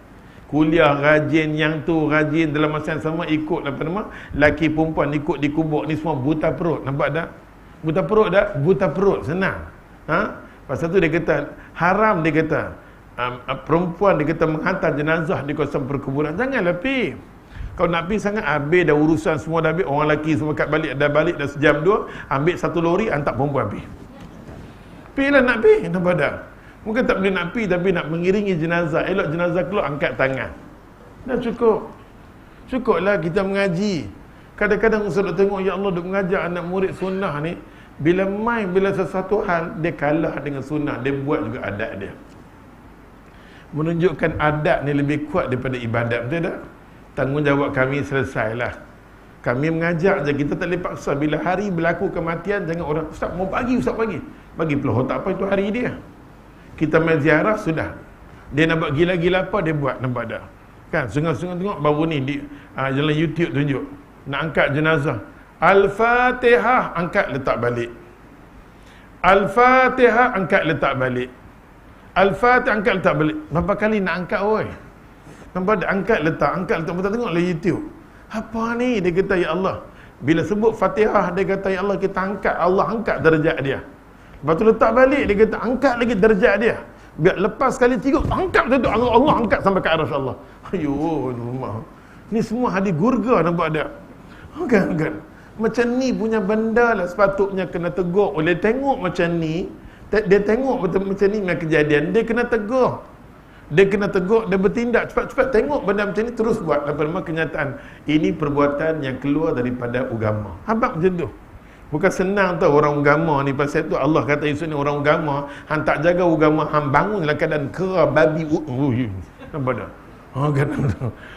Kuliah rajin, yang tu rajin, dalam masa yang sama ikut apa nama, laki perempuan ikut di kubur ni semua buta perut. Nampak tak? Buta perut tak? Buta perut, senang. Pasal tu dia kata haram, dia kata perempuan dia kata menghantar jenazah di kawasan perkuburan. Janganlah pi. Kau nak pi sangat, habis dah urusan semua dah habis, orang lelaki semua kat balik dah sejam dua, ambil satu lori hantar perempuan pi. Pi lah nak pi, nampak tak? Mungkin tak boleh nak pi, tapi nak mengiringi jenazah. Elok jenazah keluar, angkat tangan. Dah cukup. Cukuplah kita mengaji. Kadang-kadang saya tengok, ya Allah, duk mengajar anak murid sunnah ni, bila sesuatu hal, dia kalah dengan sunnah, dia buat juga adat dia. Menunjukkan adat ni lebih kuat daripada ibadat, betul tak? Tanggungjawab kami selesailah. Kami mengajar je, kita tak boleh paksa. Bila hari berlaku kematian, jangan orang, Ustaz pagi. Bagi peluh tak apa, itu hari dia. Kita main ziarah, sudah. Dia nak buat gila-gila apa, dia buat, nampak tak? Kan, sungai-sungai tengok, baru ni di jalan YouTube tunjuk. Nak angkat jenazah. Al-Fatihah, angkat letak balik. Al-Fatihah, angkat letak balik. Al-Fatihah, angkat letak balik. Berapa kali nak angkat, oi? Nampak tak? Angkat letak. Betul tengok lah YouTube. Apa ni? Dia kata, ya Allah. Bila sebut Fatihah, dia kata, ya Allah, kita angkat. Allah angkat darjat dia. Lepas tu letak balik, dia kata, angkat lagi darjat dia. Biar lepas sekali tiga, angkat betul-betul. Allah angkat sampai ke arasy Allah. Ayuh, rumah. Ni semua hadis gurga, nampak tak? Kan. Macam ni punya benda lah sepatutnya kena tegur. Oleh tengok macam ni, dia tengok betul macam ni punya kejadian, dia kena tegur. Dia bertindak cepat-cepat. Tengok benda macam ni, terus buat. Apa nama kenyataan. Ini perbuatan yang keluar daripada agama. Habaq macam tu. Bukan senang tau orang agama ni. Pasal tu Allah kata Yusuf ni orang agama, hang tak jaga agama, hang bangun dalam keadaan kera babi. Nampak tak? Kan?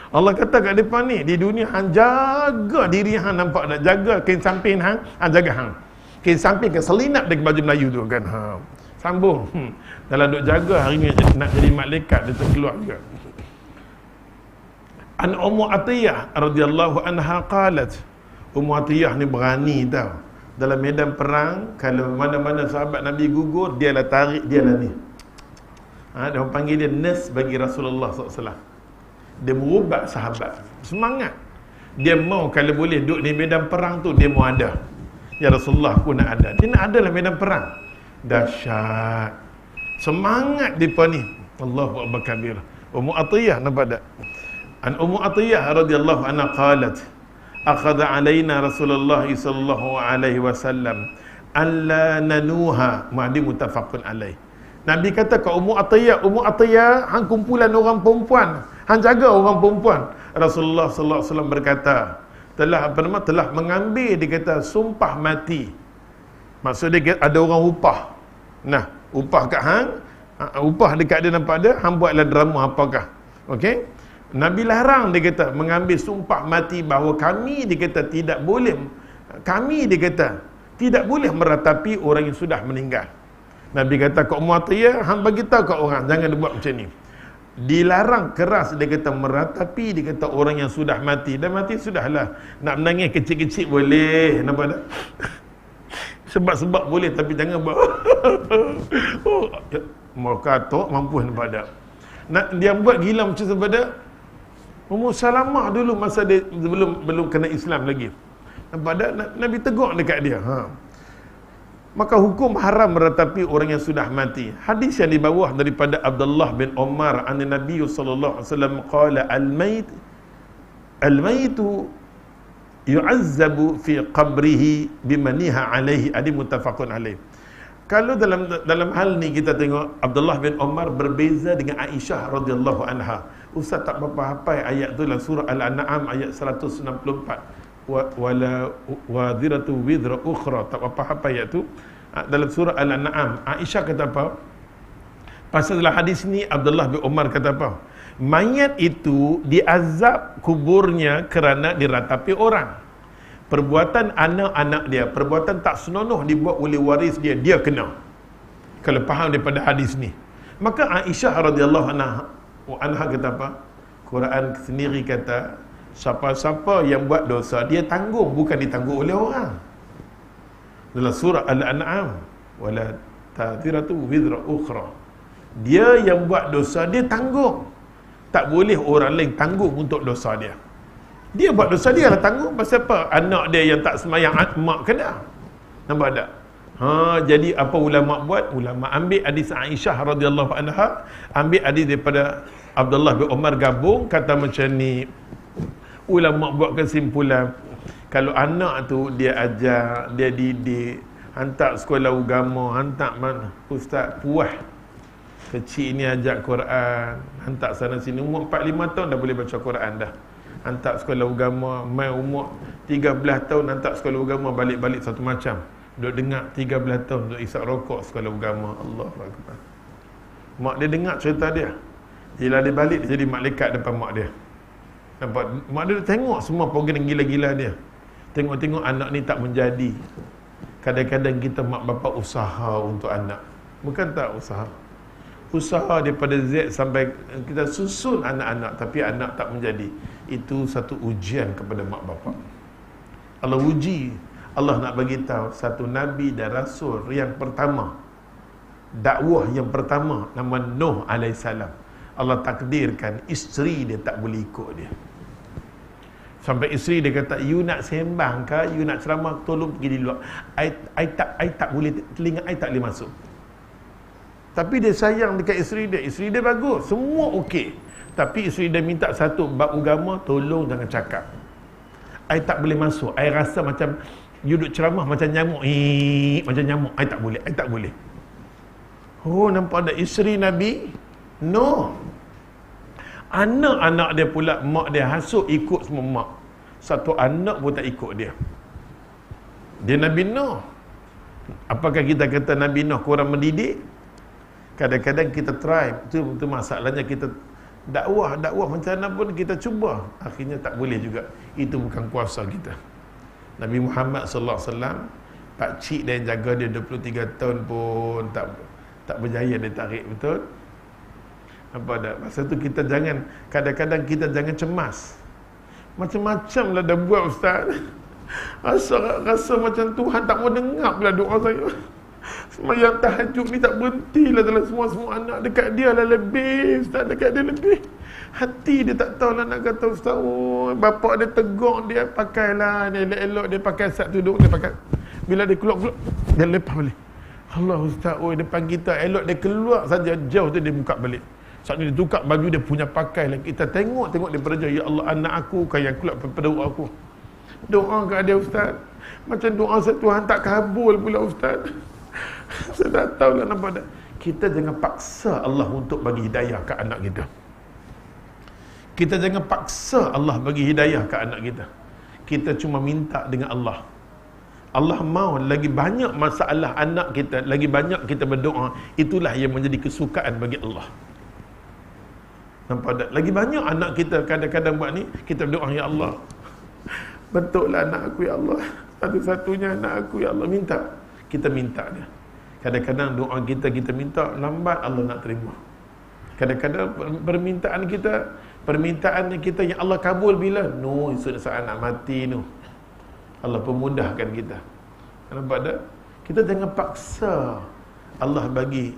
Allah kata kat depan ni, di dunia hang jaga diri hang, nampak tak? Jaga kain samping hang jaga hang. Kain samping ke selinap dekat baju Melayu tu kan. Sambung. Dalam duk jaga, hari ni nak jadi malaikat, dia terkeluar juga. An Ummu Atiyah radhiyallahu anha qalat. Ummu Atiyah ni berani tau. Dalam medan perang, kalau mana-mana sahabat Nabi gugur, dialah tarik, dialah ni. Dia panggil dia nurse bagi Rasulullah SAW. Dia merubat sahabat. Semangat. Dia mau kalau boleh duduk di medan perang tu, dia mau ada. Ya Rasulullah, aku nak ada. Dia nak ada dalam medan perang. Dahsyat. Semangat depa ni. Allahu akbar kabir. Ummu Atiyah, nampak tak? An Ummu Atiyah radhiyallahu anha qalat, akhadha alaina Rasulullah sallallahu alaihi wasallam alla nanuha ma'di muttafaqun alaih. Nabi kata ke Ummu Atiyah, hang kumpulan orang perempuan, hang jaga orang perempuan. Rasulullah sallallahu alaihi wasallam berkata, telah mengambil, dia kata, sumpah mati. Maksud dia ada orang upah. Nah, upah kat hang, upah dekat dia, nampak dia, hang buatlah drama apakah. Okey? Nabi larang, dia kata, mengambil sumpah mati bahawa kami, dia kata, tidak boleh meratapi orang yang sudah meninggal. Nabi kata ke Ummu Atiyah, hang bagi tahu kat orang jangan dia buat macam ni. Dilarang keras, dia kata, meratapi, dia kata, orang yang sudah mati. Dah mati sudahlah. Nak menangis kecil-kecil boleh, nampak tak? Sebab-sebab boleh, tapi jangan buat mereka tok mampu, nampak tak? Dia buat gila macam sebab dia Ummu Salamah dulu masa dia belum kena Islam lagi. Nampak tak? Nabi tegur dekat dia. Maka hukum haram meratapi orang yang sudah mati. Hadis yang di bawah daripada Abdullah bin Umar an Nabi sallallahu alaihi wasallam qala al-maitu yu'azzabu fi qabrihi bimaniha alaihi, adi muttafaqun alaih. Kalau dalam hal ni kita tengok Abdullah bin Umar berbeza dengan Aisyah radhiyallahu anha. Ustaz tak berapa hafal ayat tu dalam surah Al-An'am ayat 164. Wala wadhiratu widra ukhra, tak apa apa ayat tu dalam surah Al-An'am. Aisyah kata apa? Pasal dalam hadis ni Abdullah bin Umar kata apa? Mayat itu diazab kuburnya kerana diratapi orang. Perbuatan anak-anak dia, perbuatan tak senonoh dibuat oleh waris dia, dia kena. Kalau faham daripada hadis ni. Maka Aisyah radhiyallahu anha kata apa? Quran sendiri kata, siapa-siapa yang buat dosa, dia tanggung, bukan ditanggung oleh orang. Dalam surah Al-An'am, wala tadhiratu wizra ukhra. Dia yang buat dosa, dia tanggung. Tak boleh orang lain tanggung untuk dosa dia. Dia buat dosa, dia lah tanggung. Pasal apa? Anak dia yang tak semayang, mak kena. Nampak tak? Jadi apa ulama buat? Ulama ambil hadis Aisyah radhiyallahu anha, ambil hadis daripada Abdullah bin Umar, gabung, kata macam ni. Ulama buat kesimpulan, kalau anak tu dia ajar, dia didik, hantar sekolah agama, hantar mana ustaz puas kecil ni ajar Quran, hantar sana sini, umur 4-5 tahun dah boleh baca Quran dah, hantar sekolah agama. Mai umur 13 tahun hantar sekolah agama, balik-balik satu macam, duduk dengar 13 tahun duduk isap rokok sekolah agama. Allahu akbar. Mak dia dengar cerita dia, bila dia balik dia jadi malaikat depan mak dia. Nampak? Mak dia tengok semua program gila-gila dia, tengok-tengok anak ni tak menjadi. Kadang-kadang kita mak bapak usaha untuk anak, bukan tak usaha daripada Z sampai kita susun anak-anak, tapi anak tak menjadi. Itu satu ujian kepada mak bapak. Allah uji, Allah nak bagi tahu satu nabi dan rasul yang pertama, dakwah yang pertama, nama Nuh alaihissalam. Allah takdirkan isteri dia tak boleh ikut dia. Sampai isteri dia kata, you nak sembang ke, you nak ceramah, tolong pergi di luar. I tak boleh, telinga I tak boleh masuk. Tapi dia sayang dekat isteri dia bagus, semua okey. Tapi isteri dia minta satu, bab agama, tolong jangan cakap. I tak boleh masuk, I rasa macam you duduk ceramah macam nyamuk, macam nyamuk. I tak boleh. Oh, nampak ada isteri Nabi? No. Anak-anak dia pula, mak dia hasut ikut semua mak. Satu anak pun tak ikut dia. Dia Nabi Nuh. Apakah kita kata Nabi Nuh kurang mendidik? Kadang-kadang kita try, itu masalahnya, kita dakwah macam mana pun kita cuba, akhirnya tak boleh juga. Itu bukan kuasa kita. Nabi Muhammad sallallahu alaihi wasallam, pak cik dia yang jaga dia 23 tahun pun tak berjaya dia tarik, betul? Apa dah? Masa tu kita jangan, kadang-kadang kita jangan cemas. Macam-macam lah dah buat ustaz. Rasa macam Tuhan tak mau dengar pula doa saya. Semayang tahajud ni tak berhenti lah dalam semua anak dekat dia lah lebih, ustaz, dekat dia lebih. Hati dia tak tahu lah nak kata ustaz. Oh, bapak dia tegur dia, pakailah ni elok-elok, dia pakai sat tudung, dia pakai. Bila dia keluar dia lepas balik. Allah ustaz, oh depan kita elok, dia keluar saja jauh tu dia buka balik. Saat ni dia tukar baju dia punya pakai lagi. Kita tengok daripada jauh, ya Allah, anak aku kan yang keluar pada aku. Doa kat dia Ustaz, macam doa Tuhan tak kabul pula Ustaz. Saya tak tahu lah, nampak tak? Kita jangan paksa Allah untuk bagi hidayah ke anak kita. Kita jangan paksa Allah bagi hidayah ke anak kita. Kita cuma minta dengan Allah. Allah mahu lagi banyak masalah anak kita, lagi banyak kita berdoa, itulah yang menjadi kesukaan bagi Allah. Nampak tak? Lagi banyak anak kita kadang-kadang buat ni, kita berdoa, ya Allah, bentuklah anak aku ya Allah, satu-satunya anak aku ya Allah. Minta, kita minta dia. Kadang-kadang doa kita minta, lambat Allah nak terima. Kadang-kadang permintaan kita yang Allah kabul bila? No, saat nak mati tu Allah pemudahkan kita. Nampak tak? Kita jangan paksa Allah bagi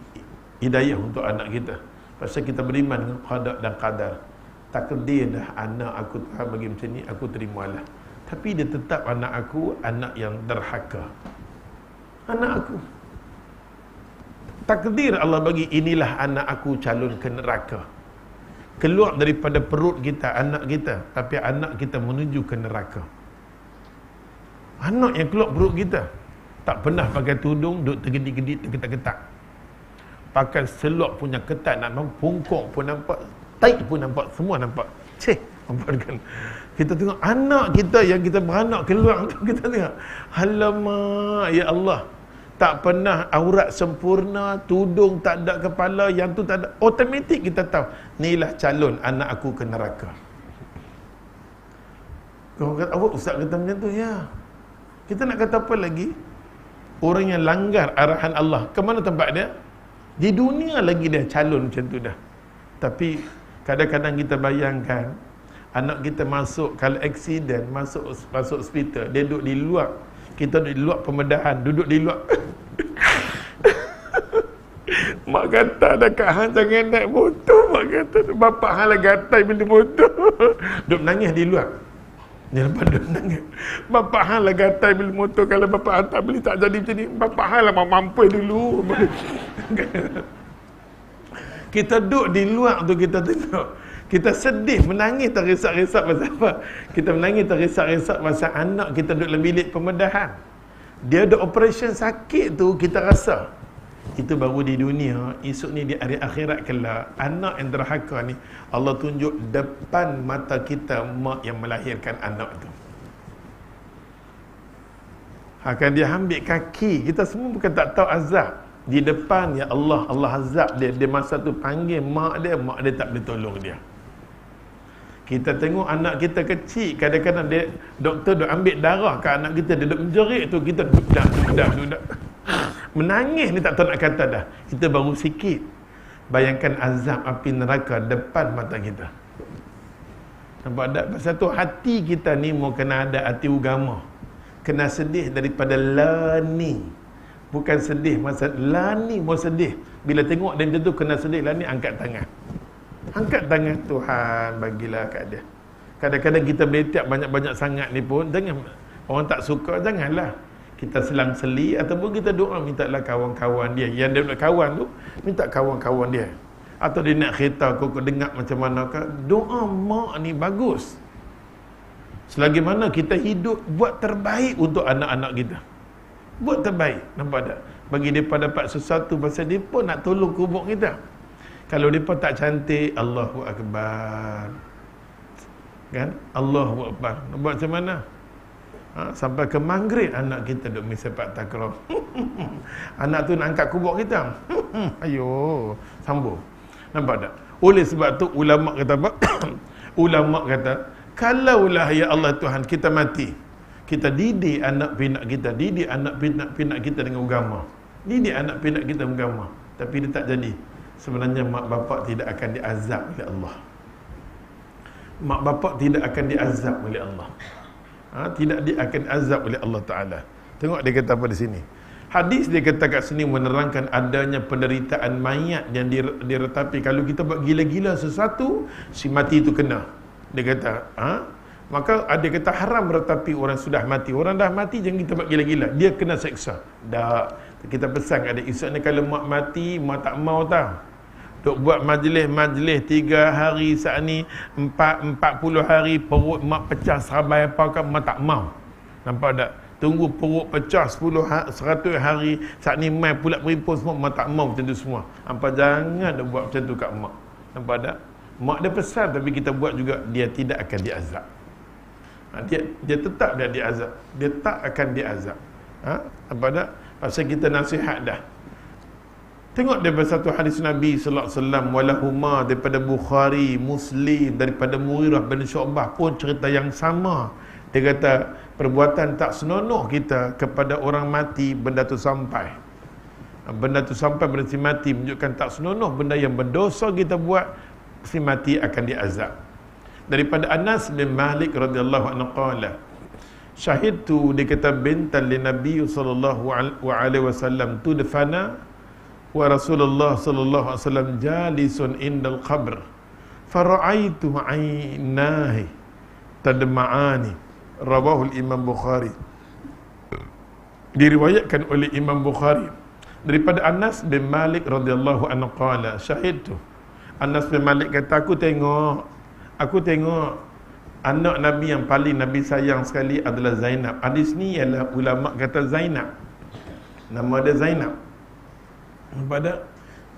hidayah untuk anak kita. Pasal kita beriman dengan qada dan qadar. Takdir dah anak aku Tuhan bagi macam ni, aku terimalah. Tapi dia tetap anak aku, anak yang derhaka. Anak aku. Takdir Allah bagi, inilah anak aku calon ke neraka. Keluar daripada perut kita, anak kita, tapi anak kita menuju ke neraka. Anak yang keluar perut kita tak pernah pakai tudung, duduk tergedit-gedit, tergetak-getak. Pakai selok punya ketat, nak nampak, pungkok pun nampak, taik pun nampak, semua nampak. Nampak kan? Kita tengok anak kita yang kita beranak keluar tu, kita tengok, alamak, ya Allah, tak pernah aurat sempurna, tudung tak ada kepala, yang tu tak ada. Automatik kita tahu, inilah calon anak aku ke neraka. Kau kata, awak ustaz kata macam tu, ya. Kita nak kata apa lagi? Orang yang langgar arahan Allah, ke mana tempat dia? Di dunia lagi dia calon macam tu dah. Tapi kadang-kadang kita bayangkan anak kita masuk, kalau aksiden masuk hospital, dia duduk di luar, kita duduk di luar pembedahan, duduk di luar. Mak kata dah Kak Han jangan naik motor, mak kata bapak Han lah gatai beli motor. Duduk menangis di luar. Dia lepas duduk menangis, bapak Han lah gatai beli motor, kalau bapak Han tak beli tak jadi macam ni, bapak Han lah mampu dulu. Kita duduk di luar tu, kita tengok, kita sedih, menangis terisak-risak pasal apa? Kita menangis terisak-risak pasal anak kita duduk dalam bilik pembedahan. Dia ada operation sakit tu, kita rasa itu baru di dunia. Esok ni di hari akhirat kelak, anak yang derhaka ni Allah tunjuk depan mata kita mak yang melahirkan anak tu. Akan dia ambil kaki kita, semua bukan tak tahu azab. Di depan ya Allah, Allah azab dia. Dia masa tu panggil mak dia tak boleh tolong dia. Kita tengok anak kita kecil, kadang-kadang dia, doktor duk ambil darah ke anak kita, dia duk menjerit tu, kita dudak. Menangis ni tak tahu nak kata dah. Kita baru sikit. Bayangkan azab api neraka depan mata kita. Nampak tak? Pasal tu hati kita ni mau kena ada hati agama. Kena sedih daripada lani. Bukan sedih masa lani mau sedih. Bila tengok dia macam tu kena sedih, lani angkat tangan. Angkat tangan, Tuhan bagilah kat dia. Kadang-kadang kita beletak banyak-banyak sangat ni pun, jangan, orang tak suka, janganlah. Kita selang-seli ataupun kita doa mintalah kawan-kawan dia. Yang dia nak kawan tu, minta kawan-kawan dia. Atau dia nak kereta, kau dengar macam mana ke. Doa mak ni bagus. Selagi mana kita hidup, buat terbaik untuk anak-anak kita. Buat terbaik, nampak tak? Bagi mereka dapat sesuatu, pasal mereka nak tolong kubur kita. Kalau mereka tak cantik, Allahu Akbar. Kan? Allahu Akbar. Buat macam mana? Sampai ke maghrib anak kita duk sepak takraw. Anak tu nak angkat kubur kita. Ayo, sambung. Nampak tak? Oleh sebab tu ulama kata apa? Ulama kata, kalaulah ya Allah Tuhan kita mati, kita didik anak pinak kita, didik anak pinak kita dengan agama. Didik anak pinak kita dengan agama. Tapi dia tak jadi. Sebenarnya mak bapak tidak akan diazab oleh Allah. Mak bapak tidak akan diazab oleh Allah. Tidak dia akan azab oleh Allah Ta'ala. Tengok dia kata apa di sini. Hadis dia kata kat sini menerangkan adanya penderitaan mayat yang diretapi. Kalau kita buat gila-gila sesuatu, si mati itu kena. Dia kata, maka ada kata haram meretapi orang sudah mati. Orang dah mati jangan kita buat gila-gila, dia kena seksa. Dah kita pesan kat dia, esok ni kalau mak mati, mak tak mau tau. Duk buat majlis 3 hari saat ni 40 hari perut mak pecah serabai apa kan mak tak mau. Nampak tak? Tunggu perut pecah 100 hari saat ni mai pula berimpun semua mak tak mau macam tu semua. Hampa jangan dah buat macam tu kat mak. Nampak tak? Mak dia pesan tapi kita buat juga, dia tidak akan diazab. Dia tetap dia diazab. Dia tak akan diazab. Nampak tak? Pasal kita nasihat dah. Tengok daripada satu hadis Nabi sallallahu alaihi wasallam, walahuma daripada Bukhari, Muslim, daripada Mughirah bin Syu'bah pun cerita yang sama. Dia kata perbuatan tak senonoh kita kepada orang mati, benda tu sampai. Benda tu sampai benda si mati menunjukkan tak senonoh benda yang berdosa kita buat, si mati akan diazab. Daripada Anas bin Malik radhiyallahu anhu qala, syahidtu, dia kata bintan li Nabi sallallahu alaihi wasallam tudfana wa Rasulullah sallallahu alaihi wasallam jalisun indal qabr fara'aitu 'ainahi tadma'ani, rawahu Imam Bukhari. Diriwayatkan oleh Imam Bukhari daripada Anas bin Malik radhiyallahu anhu qala, syahidtu, Anas bin Malik kata aku tengok anak Nabi yang paling Nabi sayang sekali adalah Zainab. Hadis ni ialah ulama kata Zainab, nama dia Zainab. Pada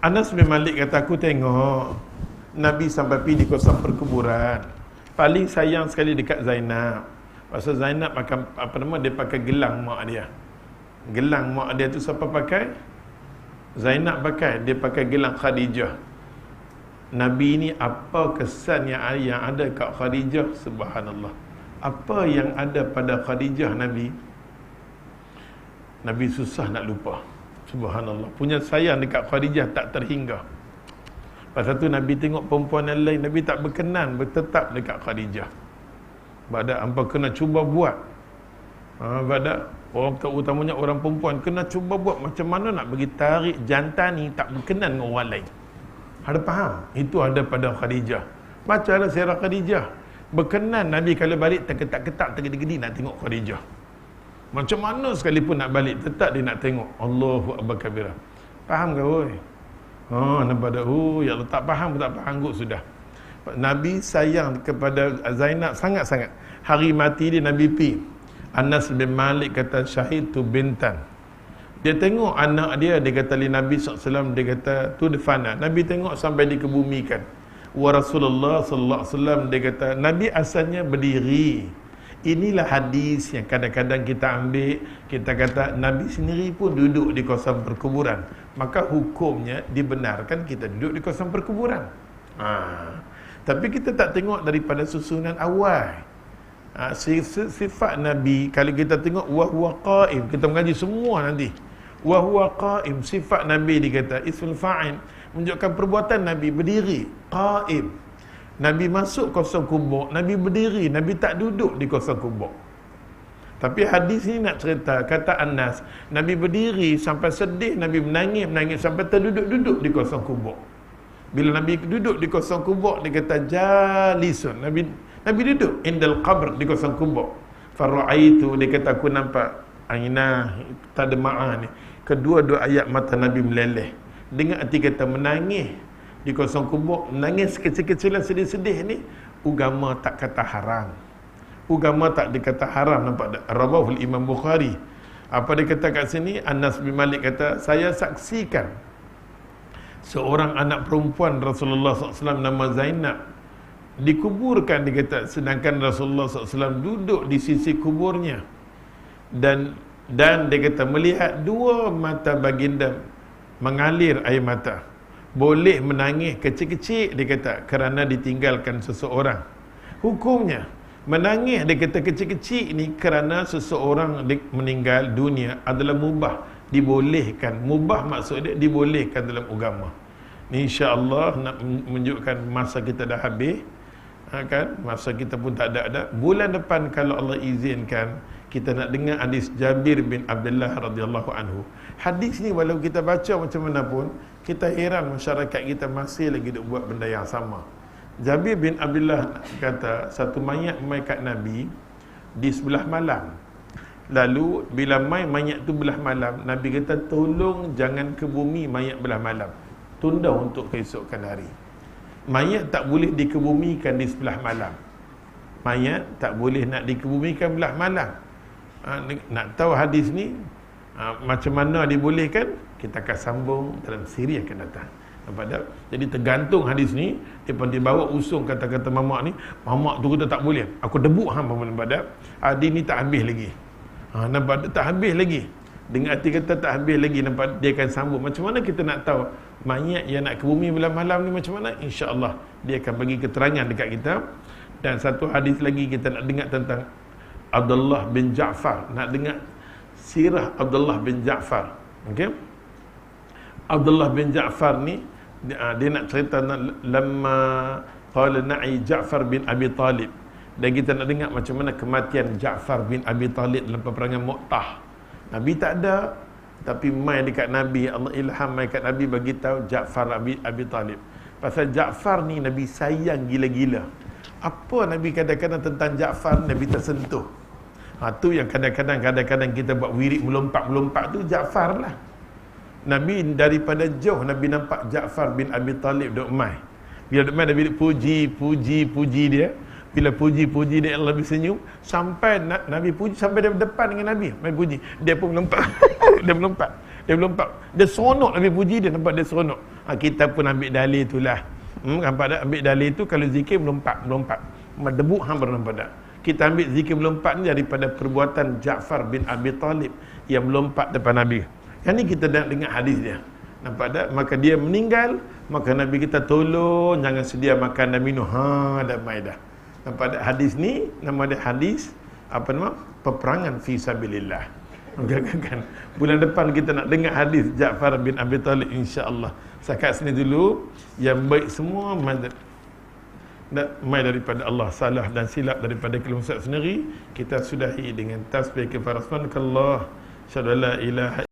Anas bin Malik kata aku tengok Nabi sampai pergi di kawasan perkuburan, paling sayang sekali dekat Zainab. Pasal Zainab akan dia pakai gelang mak dia. Gelang mak dia tu siapa pakai? Zainab pakai. Dia pakai gelang Khadijah. Nabi ni apa kesan yang ada kat Khadijah? Subhanallah. Apa yang ada pada Khadijah Nabi susah nak lupa. Subhanallah. Punya sayang dekat Khadijah tak terhingga. Pasal tu Nabi tengok perempuan yang lain, Nabi tak berkenan bertetap dekat Khadijah. Badak hampa kena cuba buat. Badak orang utamanya orang perempuan kena cuba buat macam mana nak bagi tarik jantan ni tak berkenan dengan orang lain. Ada faham? Itu ada pada Khadijah. Bacalah sirah Khadijah. Berkenan Nabi kalau balik terketak-ketak tergedi-gedi nak tengok Khadijah. Macam mana sekalipun nak balik tetap dia nak tengok. Allahu Akbar kabira. Faham ke oi? Nampak dah. Ya Allah, tak faham kot sudah. Nabi sayang kepada Zainab sangat-sangat. Hari mati dia Nabi pi. Anas bin Malik kata syahidtu bintan. Dia tengok anak dia kata li Nabi SAW, dia kata tu difana. Nabi tengok sampai dikebumikan. Wa Rasulullah sallallahu alaihi wasallam, dia kata Nabi asalnya berdiri. Inilah hadis yang kadang-kadang kita ambil, kita kata Nabi sendiri pun duduk di kawasan perkuburan, maka hukumnya dibenarkan kita duduk di kawasan perkuburan. Tapi kita tak tengok daripada susunan awal. Sifat Nabi, kalau kita tengok wahwa qa'im, kita mengaji semua nanti. Wahwa qa'im, sifat Nabi dikata ismul fa'il, menunjukkan perbuatan Nabi berdiri, qa'im. Nabi masuk kawasan kubur, Nabi berdiri, Nabi tak duduk di kawasan kubur. Tapi hadis ni nak cerita, kata Anas, Nabi berdiri sampai sedih, Nabi menangis sampai terduduk-duduk di kawasan kubur. Bila Nabi duduk di kawasan kubur, dia kata jalisun. Nabi duduk indal qabr, di kawasan kubur. Fara'aitu, dia kata aku nampak aina tadma'a ni. Kedua-dua ayat mata Nabi meleleh. Dengar arti kata menangis di kawasan kubur, menangis kecil-kecilan sedih-sedih ni, agama tak kata haram. Agama tak dikata haram, nampak tak? Rawahul Imam Bukhari. Apa dia kata kat sini? Anas bin Malik kata, saya saksikan seorang anak perempuan Rasulullah SAW nama Zainab dikuburkan, dia kata, sedangkan Rasulullah SAW duduk di sisi kuburnya, dan dia kata melihat dua mata baginda mengalir air mata. Boleh menangis kecil-kecil, dia kata, kerana ditinggalkan seseorang. Hukumnya menangis, dia kata, kecil-kecil ni kerana seseorang meninggal dunia adalah mubah, dibolehkan. Mubah maksud dia dibolehkan dalam agama. InsyaAllah nak menunjukkan masa kita dah habis, kan? Masa kita pun tak ada. Bulan depan kalau Allah izinkan, kita nak dengar hadis Jabir bin Abdullah radhiyallahu anhu. Hadis ni walau kita baca macam mana pun, kita heran masyarakat kita masih lagi duk buat benda yang sama. Jabir bin Abdullah kata satu mayat mai kat Nabi di sebelah malam. Lalu bila mayat tu belah malam, Nabi kata tolong jangan ke bumi mayat belah malam. tunda untuk keesokan hari. Mayat tak boleh dikebumikan di sebelah malam. Mayat tak boleh nak dikebumikan belah malam. Nak tahu hadis ni macam mana dibolehkan, kita akan sambung dalam siri yang akan datang. Nampak tak? Jadi tergantung hadis ni, dia bawa usung kata-kata mamak ni. Mamak tu kata tak boleh, aku debuk hang, nampak tak? Hadis ni tak habis lagi. Nampak tak? Tak habis lagi. Dengan arti kata tak habis lagi, nampak dia akan sambung. Macam mana kita nak tahu mayat yang nak ke bumi belah malam ni macam mana? InsyaAllah dia akan bagi keterangan dekat kita. Dan satu hadis lagi kita nak dengar tentang Abdullah bin Ja'far. Nak dengar sirah Abdullah bin Ja'far. Okey? Abdullah bin Ja'far ni dia nak cerita lamma qala na'i Ja'far bin Abi Talib. Dan kita nak dengar macam mana kematian Ja'far bin Abi Talib dalam peperangan Mu'tah. Nabi tak ada, tapi mai dekat Nabi, Allah ilham mai dekat Nabi bagi tahu Ja'far Abi Talib. Pasal Ja'far ni Nabi sayang gila-gila. Apa Nabi kadang-kadang tentang Ja'far Nabi tersentuh. Tu yang kadang-kadang kita buat wirid melompat-melompat tu Ja'far lah. Nabi daripada jauh Nabi nampak Ja'far bin Abi Talib duk mai. Bila duk mai Nabi puji dia. Bila puji dia Allah bersenyum sampai Nabi puji sampai dia depan dengan Nabi. Mai puji. Dia pun melompat. Dia melompat. Dia seronok Nabi puji dia, nampak dia seronok. Kita pun ambil dalil itulah. Nampak tak? Ambil dalil itu kalau zikir melompat. Debuk hang baru nampak tak? Kita ambil zikir melompat ni daripada perbuatan Ja'far bin Abi Talib yang melompat depan Nabi. Yang ni kita dah dengar hadis dia. Nampak tak? Maka dia meninggal, maka Nabi kita tolong jangan sedia makan dan minum. Dah mai dah. Nampak tak? Hadis ni nama dia hadis apa nama? Peperangan fi sabilillah. Kan? Bulan depan kita nak dengar hadis Ja'far bin Abi Talib insya-Allah. Setakat sini dulu, yang baik semua mai daripada Allah, salah dan silap daripada kelemahan sendiri. Kita sudahi dengan tasbih kepada Subhanakallah, syada la ilaha